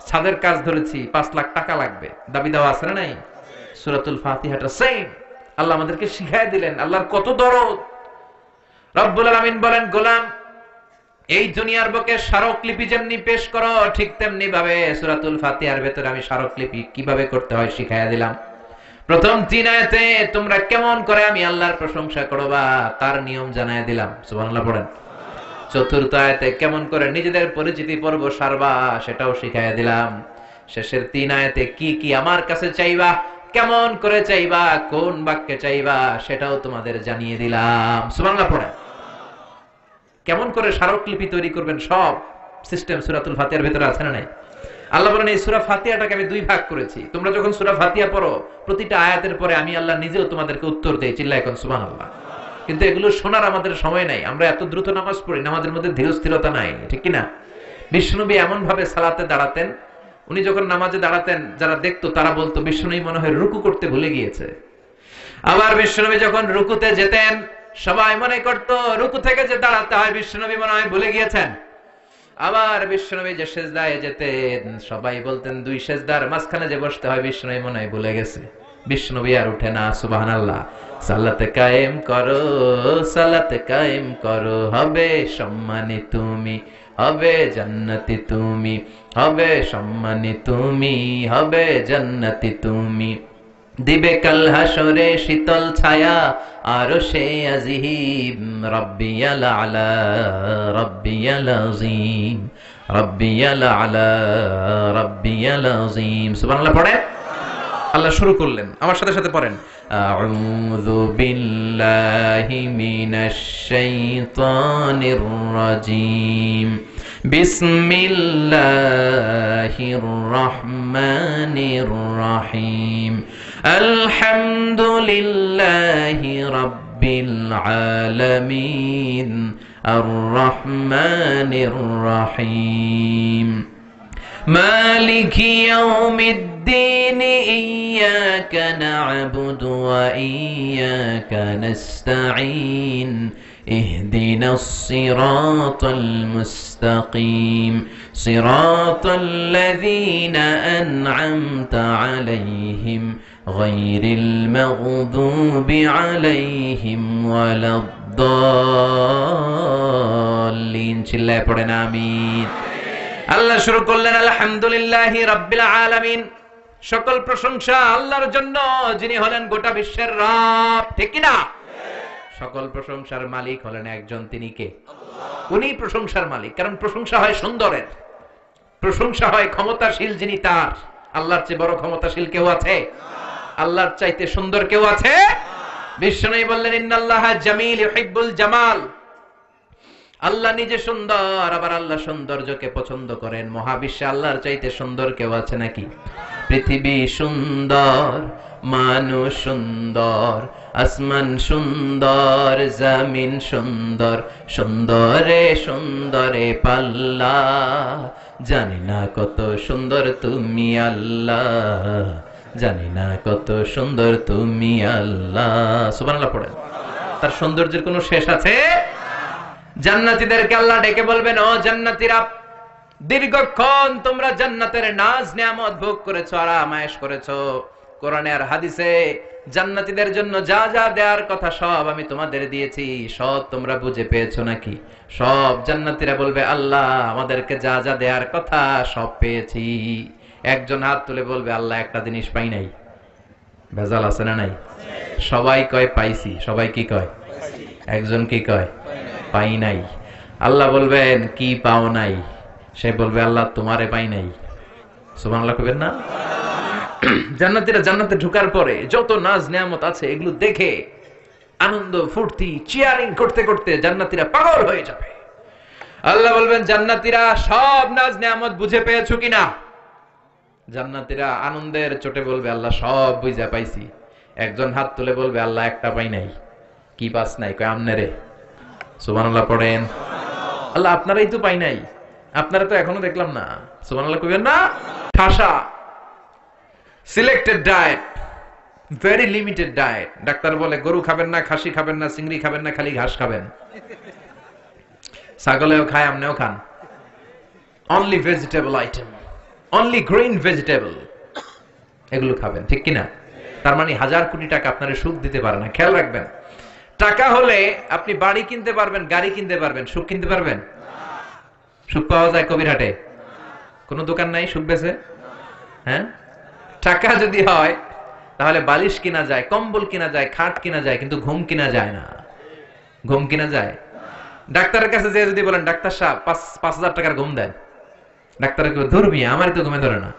ছাদের কাজ ধরেছি, 5 লাখ টাকা লাগবে। দাবি দেওয়া আছে না নাই? সূরাতুল ফাতিহাটা সেম আল্লাহ আমাদেরকে শিখায় দিলেন। আল্লাহর কত দরদ। রব্বুল আলামিন বলেন, গোলাম এই দুনিয়ার বুকে স্মারকলিপি যেমনি পেশ করো, ঠিক তেমনি ভাবে সূরাতুল ফাতিহার ভেতরে আমি স্মারকলিপি কিভাবে করতে হয় শিখাইয়া দিলাম। প্রথম 3 আয়াতে তোমরা কেমন করে আমি আল্লাহর প্রশংসা করবা তার নিয়ম জানায় দিলাম, সুবহানাল্লাহ পড়েন। চতুর্থ আয়াতে কেমন করে নিজেদের পরিচিতি পর্ব সারবা সেটাও শিখাইয়া দিলাম। শেষের 3 আয়াতে কি কি আমার কাছে চাইবা, কেমন করে চাইবা, কোন বাক্যে চাইবা সেটাও তোমাদের জানিয়ে দিলাম, সুবহানাল্লাহ পড়েন। কেমন করে স্মারকলিপি তৈরি করবেন সব সিস্টেম সূরাতুল ফাতিহার ভিতরে আছে না নাই? আল্লাহ বলেন এই সূরা ফাতিহাটাকে আমি 2 ভাগ করেছি। তোমরা যখন সূরা ফাতিহা পড়ো, প্রতিটা আয়াতের পরে আমি আল্লাহ নিজেও তোমাদেরকে উত্তর দেই, চিল্লায় এখন সুবহানাল্লাহ। কিন্তু এগুলো শোনার আমাদের সময় নাই, আমরা এত দ্রুত নামাজ পড়ি, নামাজের মধ্যে ধীরস্থিরতা নাই, ঠিক কিনা? বিশ্বনবী এমন ভাবে সালাতে দাঁড়াতেন, উনি যখন নামাজে দাঁড়াতেন যারা দেখতো তারা বলতো বিশ্বনবী মনে হয় রুকু করতে ভুলে গিয়েছে। আবার বিশ্বনবী যখন রুকুতে যেতেন সবাই মনে করতো রুকু থেকে যে দাঁড়াতে হয় বিশ্বনবী মনে হয় ভুলে গিয়েছেন। আবার বিশ্বনবী যে সেজদায় যেতেন সবাই বলতেন 2 সেজদার মাঝখানে যে বসতে হয় বিশ্বনবী মনে হয় ভুলে গেছে। বিশ্বনবী আর উঠে না, সুবহানাল্লাহ। সালাতে কায়েম করো, সালাতে কায়েম করো, হবে সম্মানী তুমি, হবে জান্নাতি তুমি, হবে সম্মানী তুমি, হবে জান্নাতি তুমি। দিবে কাল হাসরে শীতল ছায়া আরশে আজিম, রাব্বিয়াল আলা রাব্বিয়াল আযীম, রাব্বিয়াল আলা রাব্বিয়াল আযীম। সুবহানাল্লাহ পড়ে আল্লাহ শুরু করলেন, আমার সাথে সাথে পড়েন। আউযু বিল্লাহি মিনাশ শাইতানির রাজীম, বিসমিল্লাহির রহমানির রহিম, আলহামদুলিল্লাহি রাব্বিল আলামিন, আর রহমানির রহিম, মালিকি ইয়াউমিদ্দিন, ইয়্যাকা না'বুদু ওয়া ইয়্যাকা নাস্তাঈন, ইহদিনাস সিরাতাল মুস্তাকিম, সিরাতাল লাযীনা আন'আমতা আলাইহিম গায়রিল মাগদুবি আলাইহিম ওয়ালাদ-দাল্লিন। চিল্লায়ে পড়েন আমিন। আল্লাহ শুরু করলেন আলহামদুলিল্লাহি রাব্বিল আলামিন, সকল প্রশংসা আল্লাহর জন্য যিনি হলেন গোটা বিশ্বের রব, ঠিক কি না? সকল প্রশংসার মালিক হলেন একজন, তিনি কে? আল্লাহ। উনি প্রশংসার মালিক, কারণ প্রশংসা হয় সুন্দরের, প্রশংসা হয় ক্ষমতাশীল যিনি তার। আল্লাহর চেয়ে বড় ক্ষমতাশীল কেউ আছে? আল্লাহর চাইতে সুন্দর কেউ আছে? বিশ্বনবী বললেন ইন্নাল্লাহা জামিল ইউহিব্বুল জামাল, আল্লাহ নিজে সুন্দর, আবার আল্লাহ সৌন্দর্যকে পছন্দ করেন। মহাবিশ্বে আল্লাহর চাইতে সুন্দর কেউ আছে নাকি? পৃথিবী সুন্দর, মানুষ সুন্দর, আসমান সুন্দর, জমিন সুন্দর, সুন্দরে সুন্দরে পাল্লা, জানি না কত সুন্দর তুমি আল্লাহ, জানি না কত সুন্দর তুমি আল্লাহ। সুবহানাল্লাহ পড়েন। তার সৌন্দর্যের কোনো শেষ আছে? জান্নাতীদেরকে আল্লাহ ডেকে বলবেন, ও জান্নাতীরা, দীর্ঘক্ষণ তোমরা জান্নাতের নাজ নিয়ামত ভোগ করেছো, আরাম আয়েশ করেছো। কোরআনে আর হাদিসে জান্নাতীদের জন্য যা যা দেওয়ার কথা সব আমি তোমাদের দিয়েছি, সব তোমরা বুঝে পেয়েছো নাকি? সব জান্নাতীরা বলবে, আল্লাহ আমাদেরকে যা যা দেওয়ার কথা সব পেয়েছি। একজন হাত তুলে বলবে, আল্লাহ একটা জিনিস পাই নাই। ভেজাল আছে না নাই? সবাই কয় পাইছি, সবাই কি কয়? একজন কি কয় পাই নাই। আল্লাহ বলবেন কি পাও নাই? সে বলবে আল্লাহ তোমারে পাই নাই। সুবহানাল্লাহ কইবেন না? জান্নাতীরা জান্নাতে ঢোকার পরে যত নাজ নেয়ামত আছে এগুলো দেখে আনন্দ ফুর্তি চিয়ারিং করতে করতে জান্নাতীরা পাগল হয়ে যাবে। আল্লাহ বলবেন জান্নাতীরা সব নাজ নেয়ামত বুঝে পেয়েছো কিনা? জান্নাতীরা আনন্দের চোটে বলবে আল্লাহ সব বুঝে পাইছি। একজন হাত তুলে বলবে আল্লাহ একটা পাই নাই। কি পাস নাই? কয় আমনেরে। সুবহানাল্লাহ পড়েন। আল্লাহ আপনারাই তো পাই নাই, আপনারা তো এখনো দেখলাম না। সুবহানাল্লাহ কইবেন না? খাসা selected diet, very limited diet. Doctor বলে গরু খাবেন না, খাসি খাবেন না, চিংড়ি খাবেন না, খালি ঘাস খাবেন। ছাগলেও খায়, আমনেও খান। Only vegetable item, only green vegetable, এগুলো খাবেন, ঠিক কিনা? তার মানে 1000 কোটি টাকা আপনার সুখ দিতে পারে না। খেয়াল রাখবেন, টাকা হলে আপনি বাড়ি কিনতে পারবেন, গাড়ি কিনতে পারবেন, সুখ কিনতে পারবেন? সুখ পাওয়া যায় কবিরহাটে? কোন দোকান নাই সুখ বেচে? হ্যাঁ, টাকা যদি হয় তাহলে বালিশ কিনা যায়, কম্বল কিনা যায়, খাট কিনা যায়, কিন্তু ঘুম কিনা যায় না। ঘুম কিনা যায়? ডাক্তারের কাছে যে যদি বলেন ডাক্তার সাহেব 5000 টাকার ঘুম দেন, ডাক্তার ধরবি আমারই তো ঘুমে ধরে না,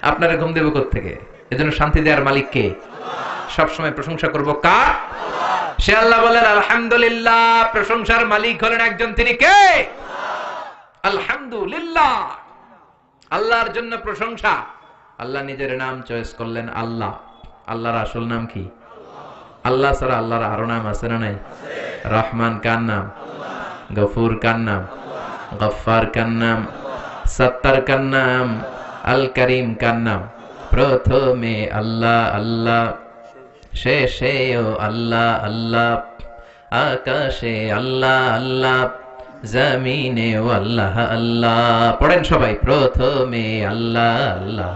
আপনারা ঘুম দেব কোত্থেকে? এজন্য শান্তি দেওয়ার মালিক কে? সবসময় প্রশংসা করবো কার? সে আল্লাহ বলেন আলহামদুলিল্লাহ, প্রশংসার মালিক হলেন একজন, তিনি কে? আলহামদুলিল্লাহ, আল্লাহর জন্য প্রশংসা। আল্লাহ নিজের নাম চয়েস করলেন আল্লাহ। আল্লাহর আসল নাম কি? আল্লাহ ছাড়া আল্লাহর আরো নাম আছে না নাই? রহমান কার নাম? গফুর কার নাম? গফফার কার নাম? সত্তার কার নাম? আল করিম কার নাম? প্রথমে আল্লাহ আল্লাহ, শেষেও আল্লাহ আল্লাহ, আকাশে আল্লাহ আল্লাহ, জমিনেও আল্লাহ আল্লাহ। পড়েন সবাই, প্রথমে আল্লাহ আল্লাহ,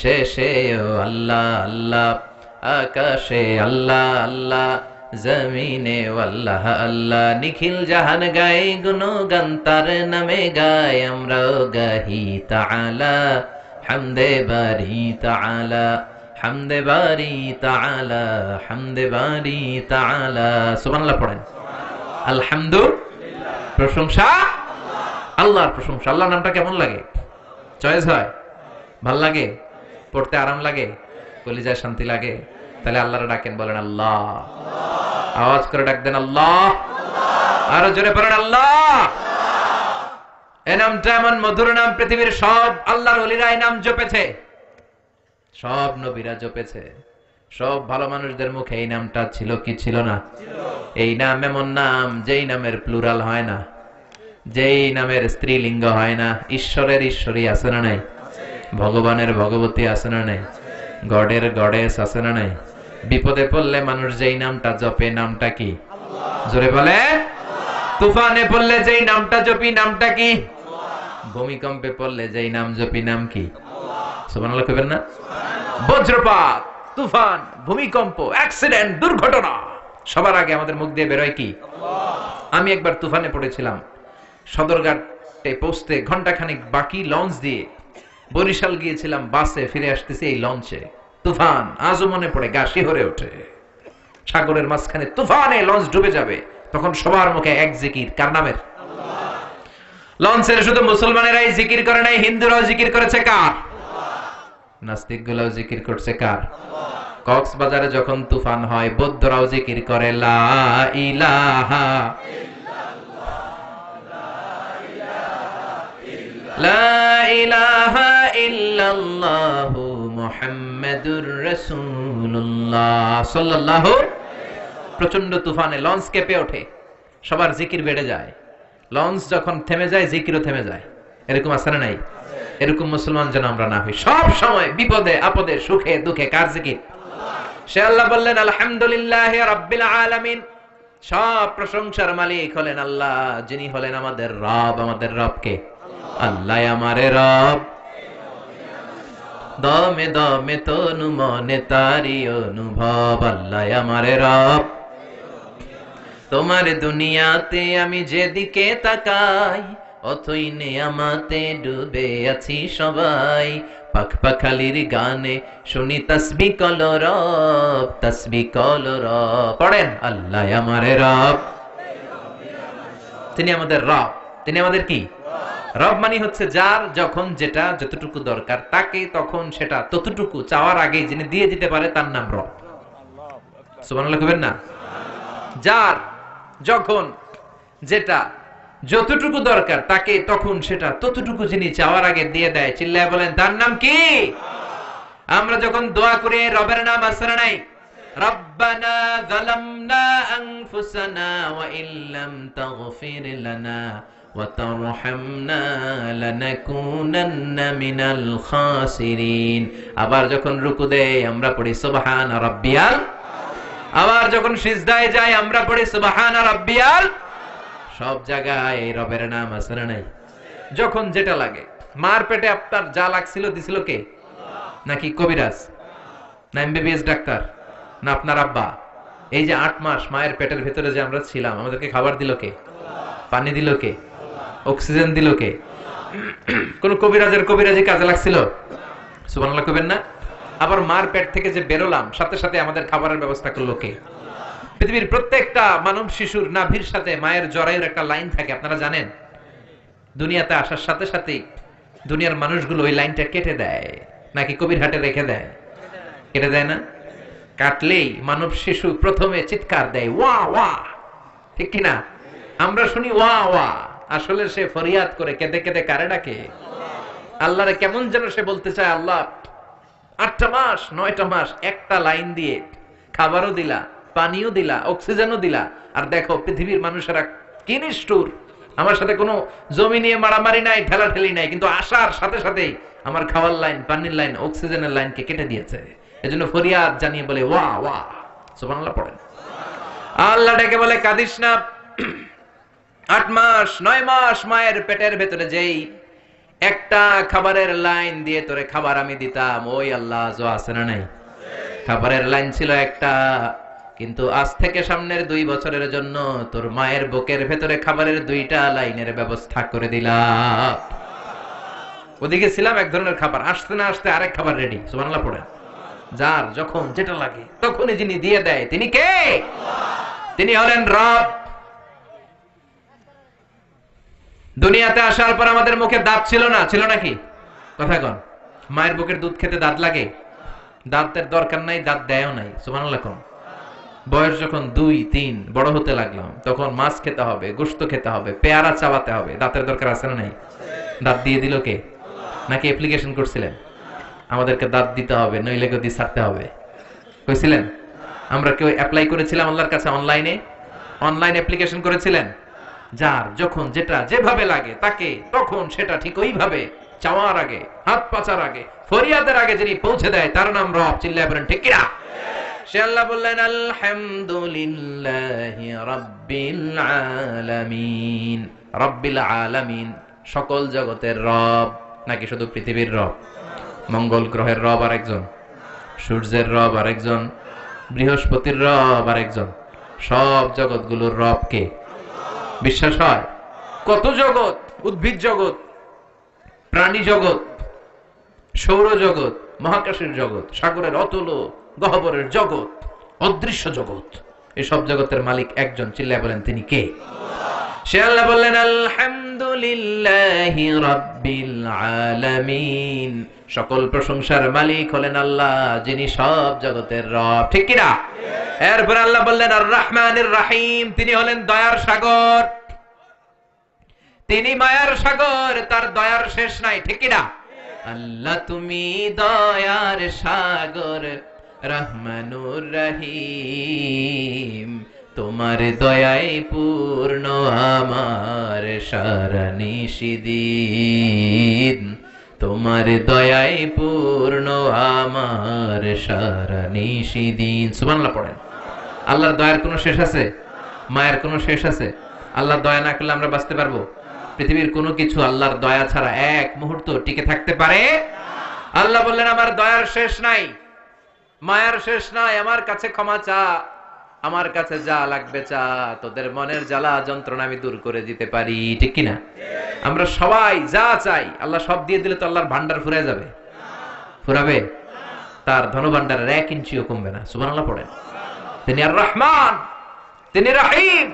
শেষেও আল্লাহ আল্লাহ, আকাশে আল্লাহ আল্লাহ, জমিনে আল্লাহ আল্লাহ। নিখিল জাহান গায় গুণগান তার নামে গায়, আমরাও গাহি তাআলা হামদে বারি তাআলা, হামদে বারি তাআলা, হামদে বারি তাআলা। সুবহানাল্লাহ পড়েন। আলহামদুলিল্লাহ, প্রশংসা আল্লাহর প্রশংসা। আল্লাহর নামটা কেমন লাগে? চয়েস হয়? ভাল লাগে? পড়তে আরাম লাগে? কলিজায় শান্তি লাগে? তাহলে আল্লাহরে ডাকেন, বলেন আল্লাহ। আওয়াজ করে ডাক দেন আল্লাহ। আরো জোরে পড়েন আল্লাহ। এই নামটা এমন মধুর নাম, পৃথিবীর সব আল্লাহর ওলিরা এই নাম জপেছে, সব নবীরা জপেছে, সব ভালো মানুষদের মুখে এই নামটা ছিল কি ছিল না? এই নাম এমন নাম যেই নামের প্লুরাল হয় না, যেই নামের স্ত্রীলিঙ্গ হয় না। ঈশ্বরের ঈশ্বরী আছে না নাই? ভগবানের ভগবতী আছে না নাই? গডের গডেস আছে না নাই? বিপদে পড়লে মানুষ যেই নামটা জপে, নামটা কি? জোরে বলে। তুফানে পড়লে যেই নামটা জপি, নামটা কি? ভূমিকম্পে পড়লে যেই নাম জপি, নাম কি? সুবহানাল্লাহ কইবেন না? বজ্রপাত, তুফান, ভূমিকম্প, অ্যাক্সিডেন্ট, দুর্ঘটনা, সবার আগে আমাদের মুখ দিয়ে বেরোয় কি? আমি একবার তুফানে পড়েছিলাম, সদরঘাটে পৌঁছতে ঘন্টাখানিক বাকি, লঞ্চ দিয়ে বরিশাল গিয়েছিলাম, বাসে ফিরে আসতেছি এই লঞ্চে তুফান। আজও মনে পড়ে, গা শিহরে ওঠে। সাগরের মাঝখানে তুফানে লঞ্চ ডুবে যাবে, তখন সবার মুখে এক জিকির, কার নামের? লঞ্চের শুধু মুসলমানেরাই জিকির করে নাই, হিন্দুরাও জিকির করেছে কার? নাস্তিক গুলাও জিকির করছে কার? কক্সবাজারে যখন তুফান হয়, বৌদ্ধরাও জিকির করে লা ইলাহা লা ইলাহা ইল্লাল্লাহু মুহাম্মাদুর রাসূলুল্লাহ সাল্লাল্লাহু। প্রচন্ড তুফানে লঞ্চ কেঁপে ওঠে, সবার জিকির বেড়ে যায়। লঞ্চ যখন থেমে যায়, জিকিরও থেমে যায়। এরকম আছে না নাই? এরকম মুসলমান যেন আমরা না হই। সব সময় বিপদে আপদে, সুখে দুঃখে কার জিকির? সে আল্লাহ বললেন আলহামদুলিল্লাহি রাব্বিল আলামিন, সব প্রশংসার মালিক হলেন আল্লাহ, যিনি হলেন আমাদের রব। আমাদের রব কে? আল্লাহ আমারে রব, দমে দমে তনু মনে তারি অনুভব। আল্লাহ আমারে রব, তোমার দুনিয়াতে আমি যেদিকে তাকাই, অথই নেয়ামতে ডুবে আছি সবাই। পাখ পাখালির গানে শুনি তাসবিহ কলরব, তাসবিহ কলরব। পড়েন, আল্লাহ আমার রব, তিনি আমাদের রব। তিনি আমাদের কি? রব মানে হচ্ছে যার যখন যেটা যতটুকু দরকার তাকে তখন সেটা ততটুকু চাওয়ার আগে যিনি দিয়ে দিতে পারে তার নাম রব। সুবহানাল্লাহ কইবেন না? যার যখন যেটা যতটুকু দরকার তাকে তখন সেটা ততটুকু যিনি চাওয়ার আগে দিয়ে দেয়, চিল্লায় বলেন তার নাম কি? আমরা যখন দোয়া করি রবের নাম আছে না নাই? রব্বানা যালামনা আনফুসানা ওয়া ইল্লাম তাগফির লানা ওয়া তারহামনা লানাকুনান্না মিনাল খাসিরিন। আবার যখন রুকু দেই আমরা পড়ি সুবহানা রাব্বিয়াল, আবার যখন সিজদায় যাই আমরা পড়ি সুবহানা রাব্বিয়াল। সব জায়গায় রবের নাম আছে না নাই? যখন যেটা লাগে। মার পেটে আপনার যা লাগছিল দিছিল কে? নাকি কবিরাজ, না এমবিবিএস ডাক্তার, না আপনার আব্বা? এই যে 8 মাস মায়ের পেটের ভেতরে যে আমরা ছিলাম, আমাদেরকে খাবার দিল কে? পানি দিল কে? অক্সিজেন দিল কে? কোন কবিরাজি কাজে লাগছিল? সুবহানাল্লাহ কইবেন না? আবার মার পেট থেকে যে বেরোলাম সাথে সাথে আমাদের খাবারের ব্যবস্থা করলো কে? পৃথিবীর প্রত্যেকটা মানব শিশুর নাভির সাথে মায়ের জরায়ুর একটা লাইন থাকে, আপনারা জানেন? দুনিয়াতে আসার সাথে সাথেই দুনিয়ার মানুষগুলো ওই লাইনটা কেটে দেয়, নাকি কবির হাটে রেখে দেয়? কেটে দেয় না? কাটলেই মানব শিশু প্রথমে চিৎকার দেয়, ওয়া ওয়া, ঠিক কিনা? আমরা শুনি ওয়া ওয়া, আসলে সে ফরিয়াদ করে কেঁদে কেঁদে কারে ডাকে? আল্লাহরে কেমন যেন সে বলতে চায়, আল্লাহ 8টা মাস 9টা মাস একটা লাইন দিয়ে খাবারও দিলা, পানিও দিলা, অক্সিজেনও দিলা, আর দেখো পৃথিবীর মানুষেরা কি নিষ্ঠুর। আমার সাথে কোনো জমি নিয়ে মারামারি নাই, ঠেলাঠেলি নাই, কিন্তু আসার সাথে সাথেই আমার খাওয়ার লাইন, পানির লাইন, অক্সিজেনের লাইনকে কেটে দিয়েছে। এজন্য ফরিয়াদ জানিয়ে বলে ওয়া ওয়া। সুবহানাল্লাহ পড়েন। আল্লাহ ডেকে বলে কাঁদিস না। 8 মাস 9 মাস মায়ের পেটের ভেতরে যেই একটা খাবারের লাইন দিয়ে তোরে খাবার আমি দিতাম, ওই আল্লাহ আজও আছে না নাই? খাবারের লাইন ছিল একটা, কিন্তু আজ থেকে সামনের 2 বছরের জন্য তোর মায়ের বুকের ভেতরে খাবারের 2টা লাইনের ব্যবস্থা করে দিলাম। ওদিকে ছিলাম এক ধরনের খাবার, আসতে না আসতে আরেক খাবার রেডি। সুবহানাল্লাহ পড়েন। যার যখন যেটা লাগে তখনই যিনি দিয়ে দেয় তিনি কে? তিনি হলেন রব। দুনিয়াতে আসার পর আমাদের মুখে দাঁত ছিল না, ছিল নাকি? কথা কন। মায়ের বুকের দুধ খেতে দাঁত লাগে? দাঁতের দরকার নাই, দাঁত দেয়ও নাই। সুবহানাল্লাহ কোন। বয়স যখন 2-3 বড় হতে লাগলাম তখন মাছ খেতে হবে, গোশত খেতে হবে, পেয়ারা চাবাতে হবে, দাঁতের দরকার আছে না নাই? দাঁত দিয়ে দিল কে? নাকি অ্যাপ্লিকেশন করছিলেন আমাদেরকে দাঁত দিতে হবে, নইলে গদি ছাড়তে হবে? কইছিলেন? আমরা কেউ অ্যাপ্লাই করেছিলাম আল্লাহর কাছে অনলাইনে? অনলাইন অ্যাপ্লিকেশন করেছিলেন? যার যখন যেটা যেভাবে লাগে তাকে তখন সেটা ঠিক ওইভাবে চাওয়ার আগে, হাত পাচার আগে, ফরিয়াদের আগে যিনি পৌঁছে দেয় তার নাম রব। চিল্লায় বলেন ঠিক কিনা? সে আল্লাহ বললেন আলহামদুলিল্লাহি রাব্বিল আলামিন। রাব্বিল আলামিন, সকল জগতের রব। নাকি শুধু পৃথিবীর রব? মঙ্গল গ্রহের রব আরেকজন, সূর্যের রব আরেকজন, বৃহস্পতির রব আরেকজন, সব জগৎগুলোর রব কে? বিশ্বাস হয়? কত জগৎ, উদ্ভিদ জগৎ, প্রাণী জগৎ, সৌরজগৎ, মহাকাশের জগৎ, সাগরের অতল গহ্বরের জগৎ, অদৃশ্য জগৎ, এসব জগতের মালিক একজন। চিল্লায় বলেন তিনি কে? সে আল্লাহ বললেন আলহামদুলিল্লাহি রাব্বিল আলামিন। সকল প্রশংসার মালিক হলেন আল্লাহ, যিনি সব জগতের রব। ঠিক কিনা? এরপর আল্লাহ বললেন আর রহমানির রহিম, তিনি হলেন দয়ার সাগর। তিনি মায়ার সাগর, তার দয়ার শেষ নাই। ঠিক কিনা? আল্লাহ তুমি দয়ার সাগর, রহমানুর রহিম, তোমার দয়ায় পূর্ণ আমার সারা নিশিদিন, তোমার দয়ায় পূর্ণ আমার সারা নিশিদিন। সুবহানাল্লাহ পড়েন। আল্লাহর দয়ার কোনো শেষ আছে? মায়ের কোনো শেষ আছে? আল্লাহর দয়া না করলে আমরা বাঁচতে পারবো? পৃথিবীর কোনো কিছু আল্লাহর দয়া ছাড়া এক মুহূর্ত টিকে থাকতে পারে? আল্লাহ বললেন আমার দয়ার শেষ নাই, মায়ার শেষ নাই, আমার কাছে ক্ষমা চা, আমার কাছে যা লাগবে চা, তোদের মনের জ্বালা যন্ত্রণা আমি দূর করে দিতে পারি। ঠিক কিনা? আমরা সবাই যা চাই আল্লাহ সব দিয়ে দিলে তো আল্লাহর ভান্ডার ফুরে যাবে? ফুরাবে? তার ধনভাণ্ডারের 1 ইঞ্চিও কমবে না। সুবহানাল্লাহ পড়েন। তিনি আর রহমান, তিনি রহিম,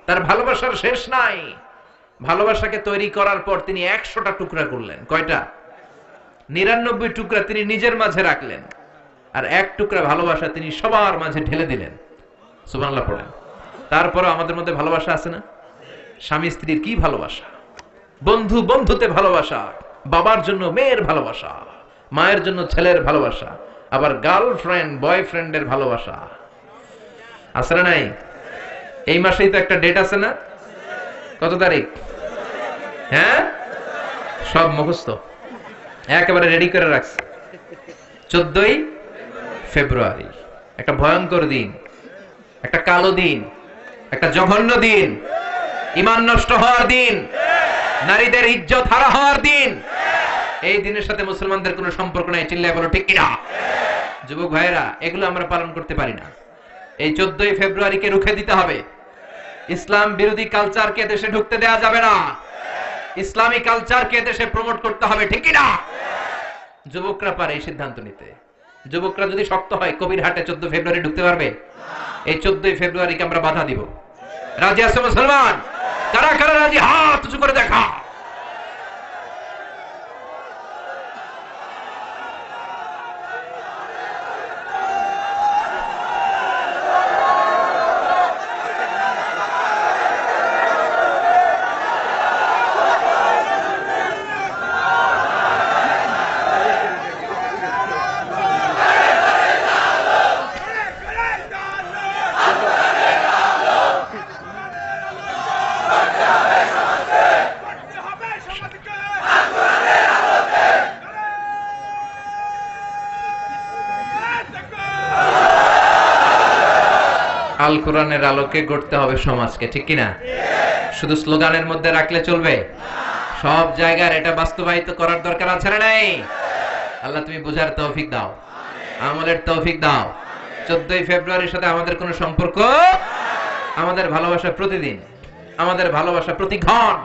তার ভালোবাসার শেষ নাই। ভালোবাসাকে তৈরি করার পর তিনি 100টা টুকরা করলেন। কয়টা? 99 টুকরা তিনি নিজের মাঝে রাখলেন, আর 1 টুকরা ভালোবাসা তিনি সবার মাঝে ঢেলে দিলেন। সুবহানাল্লাহ পড়েন। তারপরও আমাদের মধ্যে ভালোবাসা আছে না? স্বামী স্ত্রীর কি ভালোবাসা, বন্ধু বন্ধুতে ভালোবাসা, বাবার জন্য মেয়ের ভালোবাসা, মায়ের জন্য ছেলের ভালোবাসা, আবার গার্লফ্রেন্ড বয়ফ্রেন্ডের ভালোবাসা আছে না নাই? এই মাসেই তো একটা ডেট আছে না? কত তারিখ? হ্যাঁ, সব মুখস্থ, একেবারে রেডি করে রাখছে। 14ই ফেব্রুয়ারি, একটা ভয়ঙ্কর দিন, একটা কালো দিন, একটা জঘন্য দিন, ঈমান নষ্ট হওয়ার দিন, নারীদের ইজ্জত হারা হওয়ার দিন। এই দিনের সাথে মুসলমানদের কোনো সম্পর্ক নাই। চিল্লায় বলো ঠিক কিনা? যুবক ভাইয়েরা, এগুলো আমরা পালন করতে পারি না। এই 14ই ফেব্রুয়ারিকে রুখে দিতে হবে। ইসলাম বিরোধী কালচারকে দেশে ঢুকতে দেওয়া যাবে না। ইসলামী কালচারকে দেশে প্রমোট করতে হবে, ঠিক কিনা? যুবকরা পারে এই সিদ্ধান্ত নিতে। যুবকরা যদি শক্ত হয়, কবিরহাটে 14 ফেব্রুয়ারি ঢুকতে পারবে? এই 14ই ফেব্রুয়ারিকে আমরা বাধা দিব। রাজি আছে মুসলমান? কারা কারা রাজি? হাত উঁচু করে দেখা। আল কোরআনের আলোকে গড়তে হবে সমাজকে, ঠিক কিনা? শুধু স্লোগানের মধ্যে রাখলে চলবে? সব জায়গার এটা বাস্তবায়িত করার দরকার আছে না নাই? আল্লাহ তুমি বুঝার তৌফিক দাও, আমলের তৌফিক দাও। 14ই ফেব্রুয়ারির সাথে আমাদের কোনো সম্পর্ক? আমাদের ভালোবাসা প্রতিদিন, আমাদের ভালোবাসা প্রতি ক্ষণ,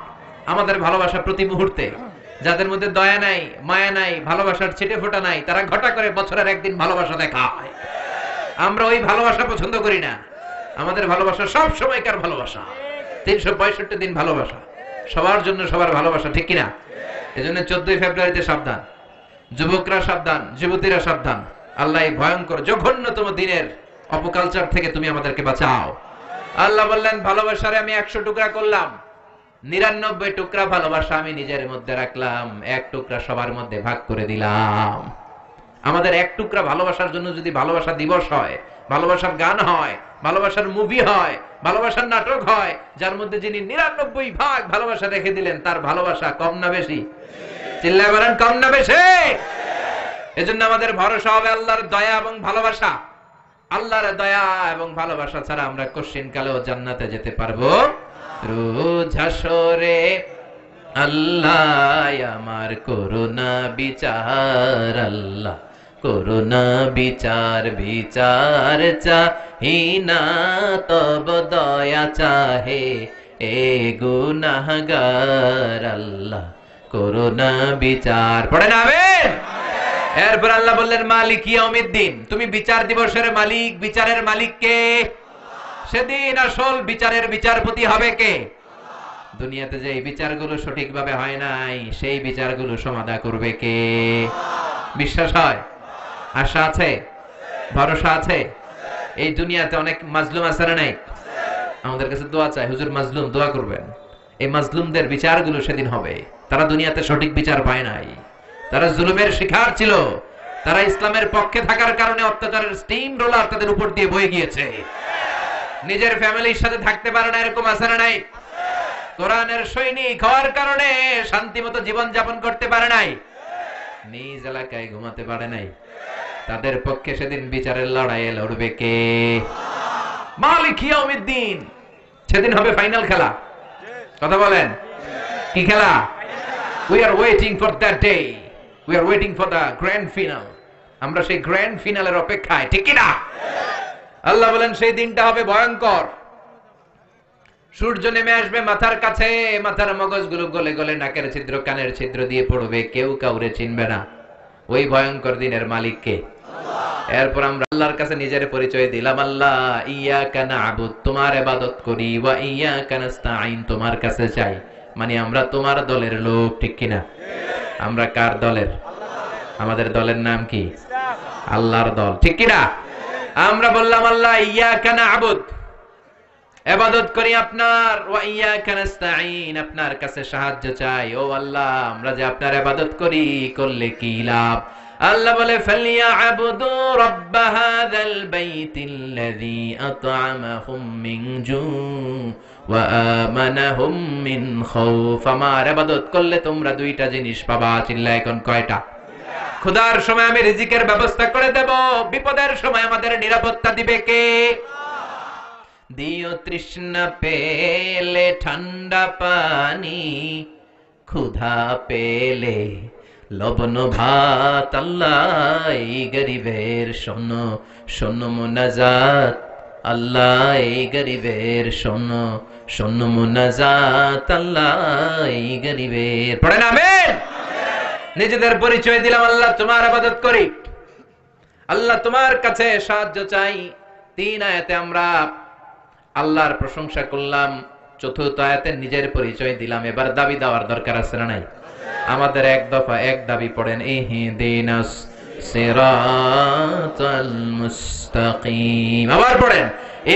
আমাদের ভালোবাসা প্রতি মুহূর্তে। যাদের মধ্যে দয়া নাই, মায়া নাই, ভালোবাসার ছিটে ফোঁটা নাই, তারা ঘটা করে বছরের একদিন ভালোবাসা দেখায়। আমরা ওই ভালোবাসা পছন্দ করি না। আমাদের ভালোবাসা সব সময়কার ভালোবাসা, 365 দিন ভালোবাসা, সবার জন্য সবার ভালোবাসা, ঠিক কিনা? এজন্য 14ই ফেব্রুয়ারিতে সাবধান, যুবকরা সাবধান, যুবতীরা সাবধান। আল্লাহ এই ভয়ঙ্কর জঘন্যতম দিনের অপকালচার থেকে তুমি আমাদেরকে বাঁচাও। আল্লাহ বললেন, ভালোবাসারে আমি 100 টুকরা করলাম, 99 টুকরা ভালোবাসা আমি নিজের মধ্যে রাখলাম, 1 টুকরা সবার মধ্যে ভাগ করে দিলাম। আমাদের 1 টুকরা ভালোবাসার জন্য যদি ভালোবাসা দিবস হয়, ভালোবাসার গান হয়, ভালোবাসার মুভি হয়, ভালোবাসার নাটক হয়, যার মধ্যে যিনি 99 ভাগ ভালোবাসা রেখে দিলেন, তার ভালোবাসা কম না বেশি? চিল্লায় বলেন, কম না বেশি? এজন্য আমাদের ভরসা হবে আল্লাহর দয়া এবং ভালোবাসা। আল্লাহর দয়া এবং ভালোবাসা ছাড়া আমরা কোশ্চিন কালেও জান্নাতে যেতে পারবো? রোজ হাসরে আল্লাহ আমার করুণা বিচার, আল্লাহ করুণা বিচার, বিচার চাহিনা তব দয়া চাহে এ গুনাহগার, আল্লাহ করুণা বিচার। পড়েন আমিন। এরপর আল্লাহ বললেন, মালিক ইয়াউমিদ্দিন, তুমি বিচার দিবসের মালিক, বিচারের মালিক কে? সেদিন আসল বিচারের বিচারপতি হবে কে? দুনিয়াতে যে এই বিচারগুলো সঠিকভাবে হয় নাই, সেই বিচারগুলো সমাধা করবে কে? বিশ্বাস হয়? আশা আছে? ভরসা আছে? এই দুনিয়াতে অনেক মাজলুম আছে না নাই? আমাদের কাছে দোয়া চাই, হুজুর মাজলুম, দোয়া করবেন। এই মাজলুমদের বিচারগুলো সেদিন হবে। তারা দুনিয়াতে সঠিক বিচার পায় নাই, তারা জুলুমের শিকার ছিল, তারা ইসলামের পক্ষে থাকার কারণে অত্যাচারের স্টিম রোলার তাদের উপর দিয়ে বয়ে গিয়েছে। নিজের ফ্যামিলির সাথে থাকতে পারে না, এরকম আছে না নাই? কোরআনের সৈনিক হওয়ার কারণে শান্তিমতো জীবন যাপন করতে পারে নাই, নিজ এলাকায় ঘুমাতে পারে নাই। তাদের পক্ষে সেদিন বিচারের লড়াইয়ে লড়বে কে? মালিক ইয়াউমিদ্দিন। সেদিন হবে ফাইনাল খেলা। কথা বলেন, কি খেলা? We are waiting for that day. We are waiting for the grand final. আমরা সেই গ্র্যান্ড ফিনালের অপেক্ষায়, ঠিক কি না? আল্লাহ বলেন, সেই দিনটা হবে ভয়ঙ্কর। সূর্য নেমে আসবে মাথার কাছে, মাথার মগজগুলো গলে গলে নাকের ছিদ্র, কানের ছিদ্র দিয়ে পড়বে, কেউ কাউরে চিনবে না। ওই ভয়ঙ্কর দিনের মালিক কে? এরপর আমরা আল্লাহর কাছে নিজের পরিচয় দিলাম, আল্লাহ ইয়াকা না'বুদ, তোমার ইবাদত করি, ওয়া ইয়াকা নাস্তাঈন, তোমার কাছে চাই। মানে আমরা তোমার দলের লোক, ঠিক কিনা? আমরা কার দলের? আমাদের দলের নাম কি? আল্লাহর দল, ঠিক কিনা? আমরা বললাম আল্লাহ ইয়াকা না'বুদ, ইবাদত করি আপনার, ওয়া ইয়াকা নাস্তাঈন, আপনার কাছে সাহায্য চাই। ও আল্লাহ, আমরা যে আপনার ইবাদত করি, করলে কি লাভ? আল্লাহ বলে ফালিয়াবুদু রাব্ব হাযাল বাইতিল্লাযী আত'আমাহুম মিন জু ওয়া আমানাহুম মিন খাউফ। আমার ইবাদত করলে তোমরা দুইটা জিনিস পাবা। চিল্লায় এখন কয়টা? ক্ষুধার সময় আমি রিজিকের ব্যবস্থা করে দেব, বিপদের সময় আমাদের নিরাপত্তা দিবে কে? দিও তৃষ্ণা পেলে ঠান্ডা পানি, ক্ষুধা পেলে লবণ ভাত। আল্লাহ এই গরিবের শোনো শোনো মুনাজাত, আল্লাহ এই গরিবের শোনো শোনো মুনাজাত, আল্লাহ এই গরিবের। পড়েন আমিন। নিজেদের পরিচয় দিলাম, আল্লাহ তোমার ইবাদত করি, আল্লাহ তোমার কাছে সাহায্য চাই। 3 আয়াতে আমরা আল্লাহর প্রশংসা করলাম, 4র্থ আয়াতে নিজের পরিচয় দিলাম। এবার দাবি দেওয়ার দরকার আছে না নাই? আমাদের এক দফা এক দাবি পড়েন, ইহদিনাস সিরাতাল মুস্তাকিম। আবার পড়েন,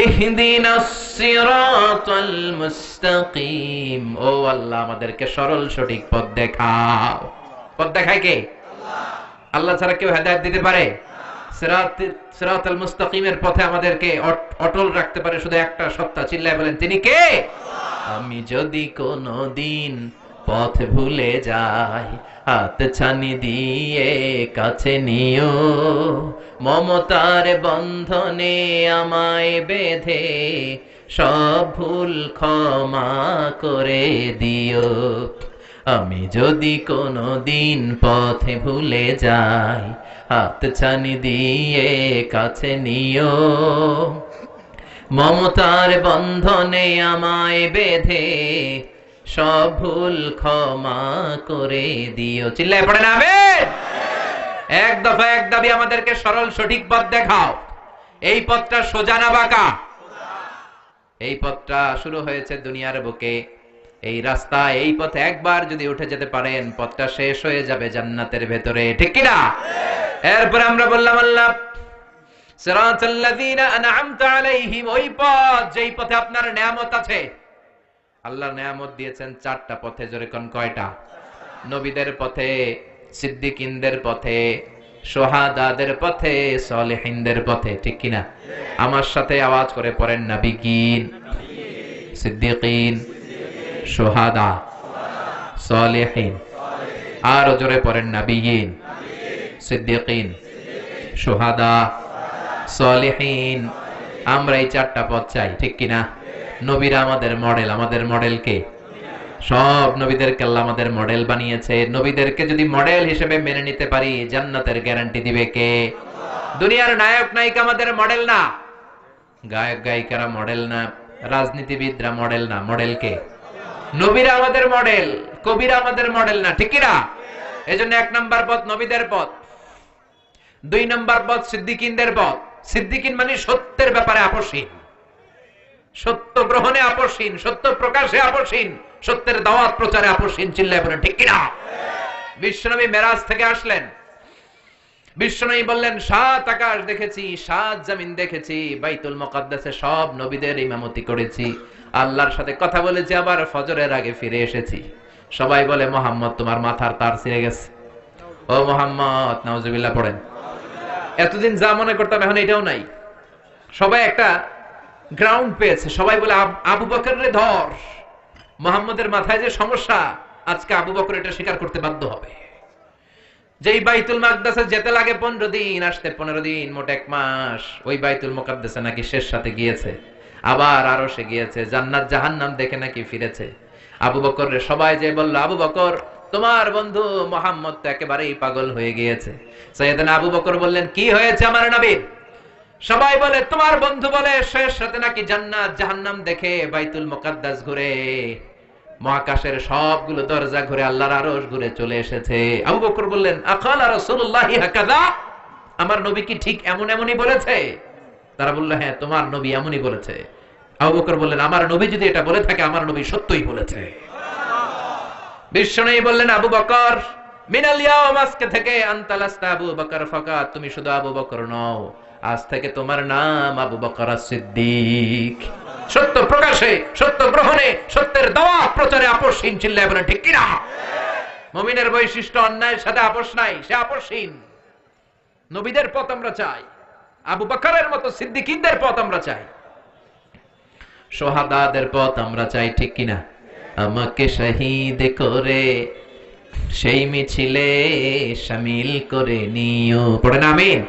ইহদিনাস সিরাতাল মুস্তাকিম। ও আল্লাহ, আমাদেরকে সরল সঠিক পথ দেখাও। পথ দেখায় কে? আল্লাহ। আল্লাহ ছাড়া কেউ হেদায়েত দিতে পারে? সিরাতাল মুস্তাকিমের পথে আমাদেরকে অটল রাখতে পারে শুধু একটা সত্তা। চিল্লায় বলেন, তিনি কে? আমি যদি কোনদিন পথ ভুলে যাই, হাত ছানি দিয়ে কাছে নিও, মমতার বন্ধনে আমায় বেঁধে সব ভুল ক্ষমা করে দিও। আমি যদি কোনদিন পথে ভুলে যাই, হাত ছানি দিয়ে কাছে নিও, মমতার বন্ধনে আমায় বেঁধে সব ভুল ক্ষমা করে দিও। চিল্লায় পড়েন আমিন। এক দফা এক দাবি, আমাদেরকে সরল সঠিক পথ দেখাও। এই পথটা সোজা না বাঁকা? এই পথটা শুরু হয়েছে দুনিয়ার বুকে, এই রাস্তা, এই পথে একবার যদি উঠে যেতে পারেন, পথটা শেষ হয়ে যাবে জান্নাতের ভেতরে, ঠিক কিনা? এরপর আমরা বললাম, আল্লাহ সিরাতাল্লাযীনা আন'আমতা আলাইহিম, ওই পথ যেই পথে আপনার নিয়ামত আছে। আল্লাহ নিয়ামত দিয়েছেন 4টা পথে। জোরে কোন কয়টা? নবীদের পথে, সিদ্দিকিনদের পথে, শুহাদাদের পথে, সালেহিনদের পথে, ঠিক কিনা? আমার সাথে আওয়াজ করে পড়েন, নবিয়িন, সিদ্দিকিন, শুহাদা, সালেহিন। আর জোরে পড়েন, নবিয়িন, সিদ্দিকিন, শুহাদা, সালেহিন। আমরা এই 4টা পথ চাই, ঠিক কিনা? নবীরা আমাদের মডেল। আমাদের মডেল কে? সব নবীদেরকে আল্লাহ আমাদের মডেল বানিয়েছে। নবীদেরকে যদি মডেল হিসেবে মেনে নিতে পারি, জান্নাতের গ্যারান্টি দিবে কে? দুনিয়ার নায়ক নায়িকা আমাদের মডেল না, গায়ক গায়িকারা মডেল না, রাজনীতিবিদরা মডেল না। মডেল কে? নবীরা আমাদের মডেল, কবিরা আমাদের মডেল না, ঠিক কিনা? এজন্য 1 নাম্বার পথ নবীদের পথ, 2 নাম্বার পথ সিদ্দিকিনদের পথ। সিদ্দিকিন মানে সত্যের ব্যাপারে আপসীন, সত্য গ্রহণে আপসীন, সত্য প্রকাশে আপসীন, সত্যের দাওয়াত প্রচারে আপসীন। চিল্লায় বলেন, ঠিক কিনা? বিশ্বনবী মেরাজ থেকে আসলেন, বিশ্বনবী বললেন 7 আকাশ দেখেছি, 7 জমিন দেখেছি, বাইতুল মুকাদ্দাসে সব নবীদের ইমামতি করেছি, আল্লাহর সাথে কথা বলেছি, আবার ফজরের আগে ফিরে এসেছি। সবাই বলে, মুহাম্মদ তোমার মাথার তার ছিঁড়ে গেছে। ও মুহাম্মদ, নাউজুবিল্লাহ পড়েন। এতদিন যা মনে করতাম এখন এটাও নাই। সবাই একটা গ্রাউন্ড পেয়েছে। সবাই বলে, আবু বকরের ধর, মুহাম্মদের মাথায় যে সমস্যা, আজকে আবু বকর এটা স্বীকার করতে বাধ্য হবে। যেই বাইতুল মুকাদ্দাসে যেতে লাগে 15 দিন, আসতে 15 দিন, মোট 1 মাস। ওই বাইতুল মুকাদ্দাসে নাকি শেষ সাথে গিয়েছে, আবার আরশে গিয়েছে, জান্নাত জাহান্নাম দেখে নাকি ফিরেছে। আবু বকরের সবাই যে বলল, আবু বকর তোমার বন্ধু মুহাম্মদ তো একেবারেই পাগল হয়ে গিয়েছে। সাইয়েদনা আবু বকর বললেন, কি হয়েছে আমার নবী? সবাই বলে, তোমার বন্ধু বলে শেষ রাতে নাকি জান্নাত জাহান্নাম দেখে বাইতুল মুকাদ্দাস ঘুরে মহাকাশের সবগুলো দরজা ঘুরে আল্লাহর আরশ ঘুরে চলে এসেছে। আবু বকর বললেন, আকালা রাসূলুল্লাহি হাকাযা, আমার নবী কি ঠিক এমন এমনই বলেছে? তারা বলল, হ্যাঁ, তোমার নবী এমনই বলেছে। আবু বকর বললেন, আমার নবী যদি এটা বলে থাকে, আমার নবী সত্যই বলেছে। বিশ্বনবী বললেন, আবু বকর, মিনাল ইয়াউম, আজকে থেকে আনতা লাস্তা আবু বকর ফাকাত, তুমি শুধু আবু বকর নও, আজ থেকে তোমার নাম আবু বকর as-সিদ্দিক। সত্য প্রকাশে, সত্য গ্রহণে, সত্যের দাওয়াত প্রচারে আপোষহীন। চিল্লায় বলেন ঠিক কিনা? মুমিনের বৈশিষ্ট্য অন্যায়ের সাথে আপোষ নাই, সে আপোষহীন। নবীদের পথ আমরা চাই, আবু বকরের মতো সিদ্দিকীদের পথ আমরা চাই, শহাদাদের পথ আমরা চাই, ঠিক কিনা? আমাকে শহীদ করে সেই মিছিলে শামিল করে নিও। পড়েন আমিন।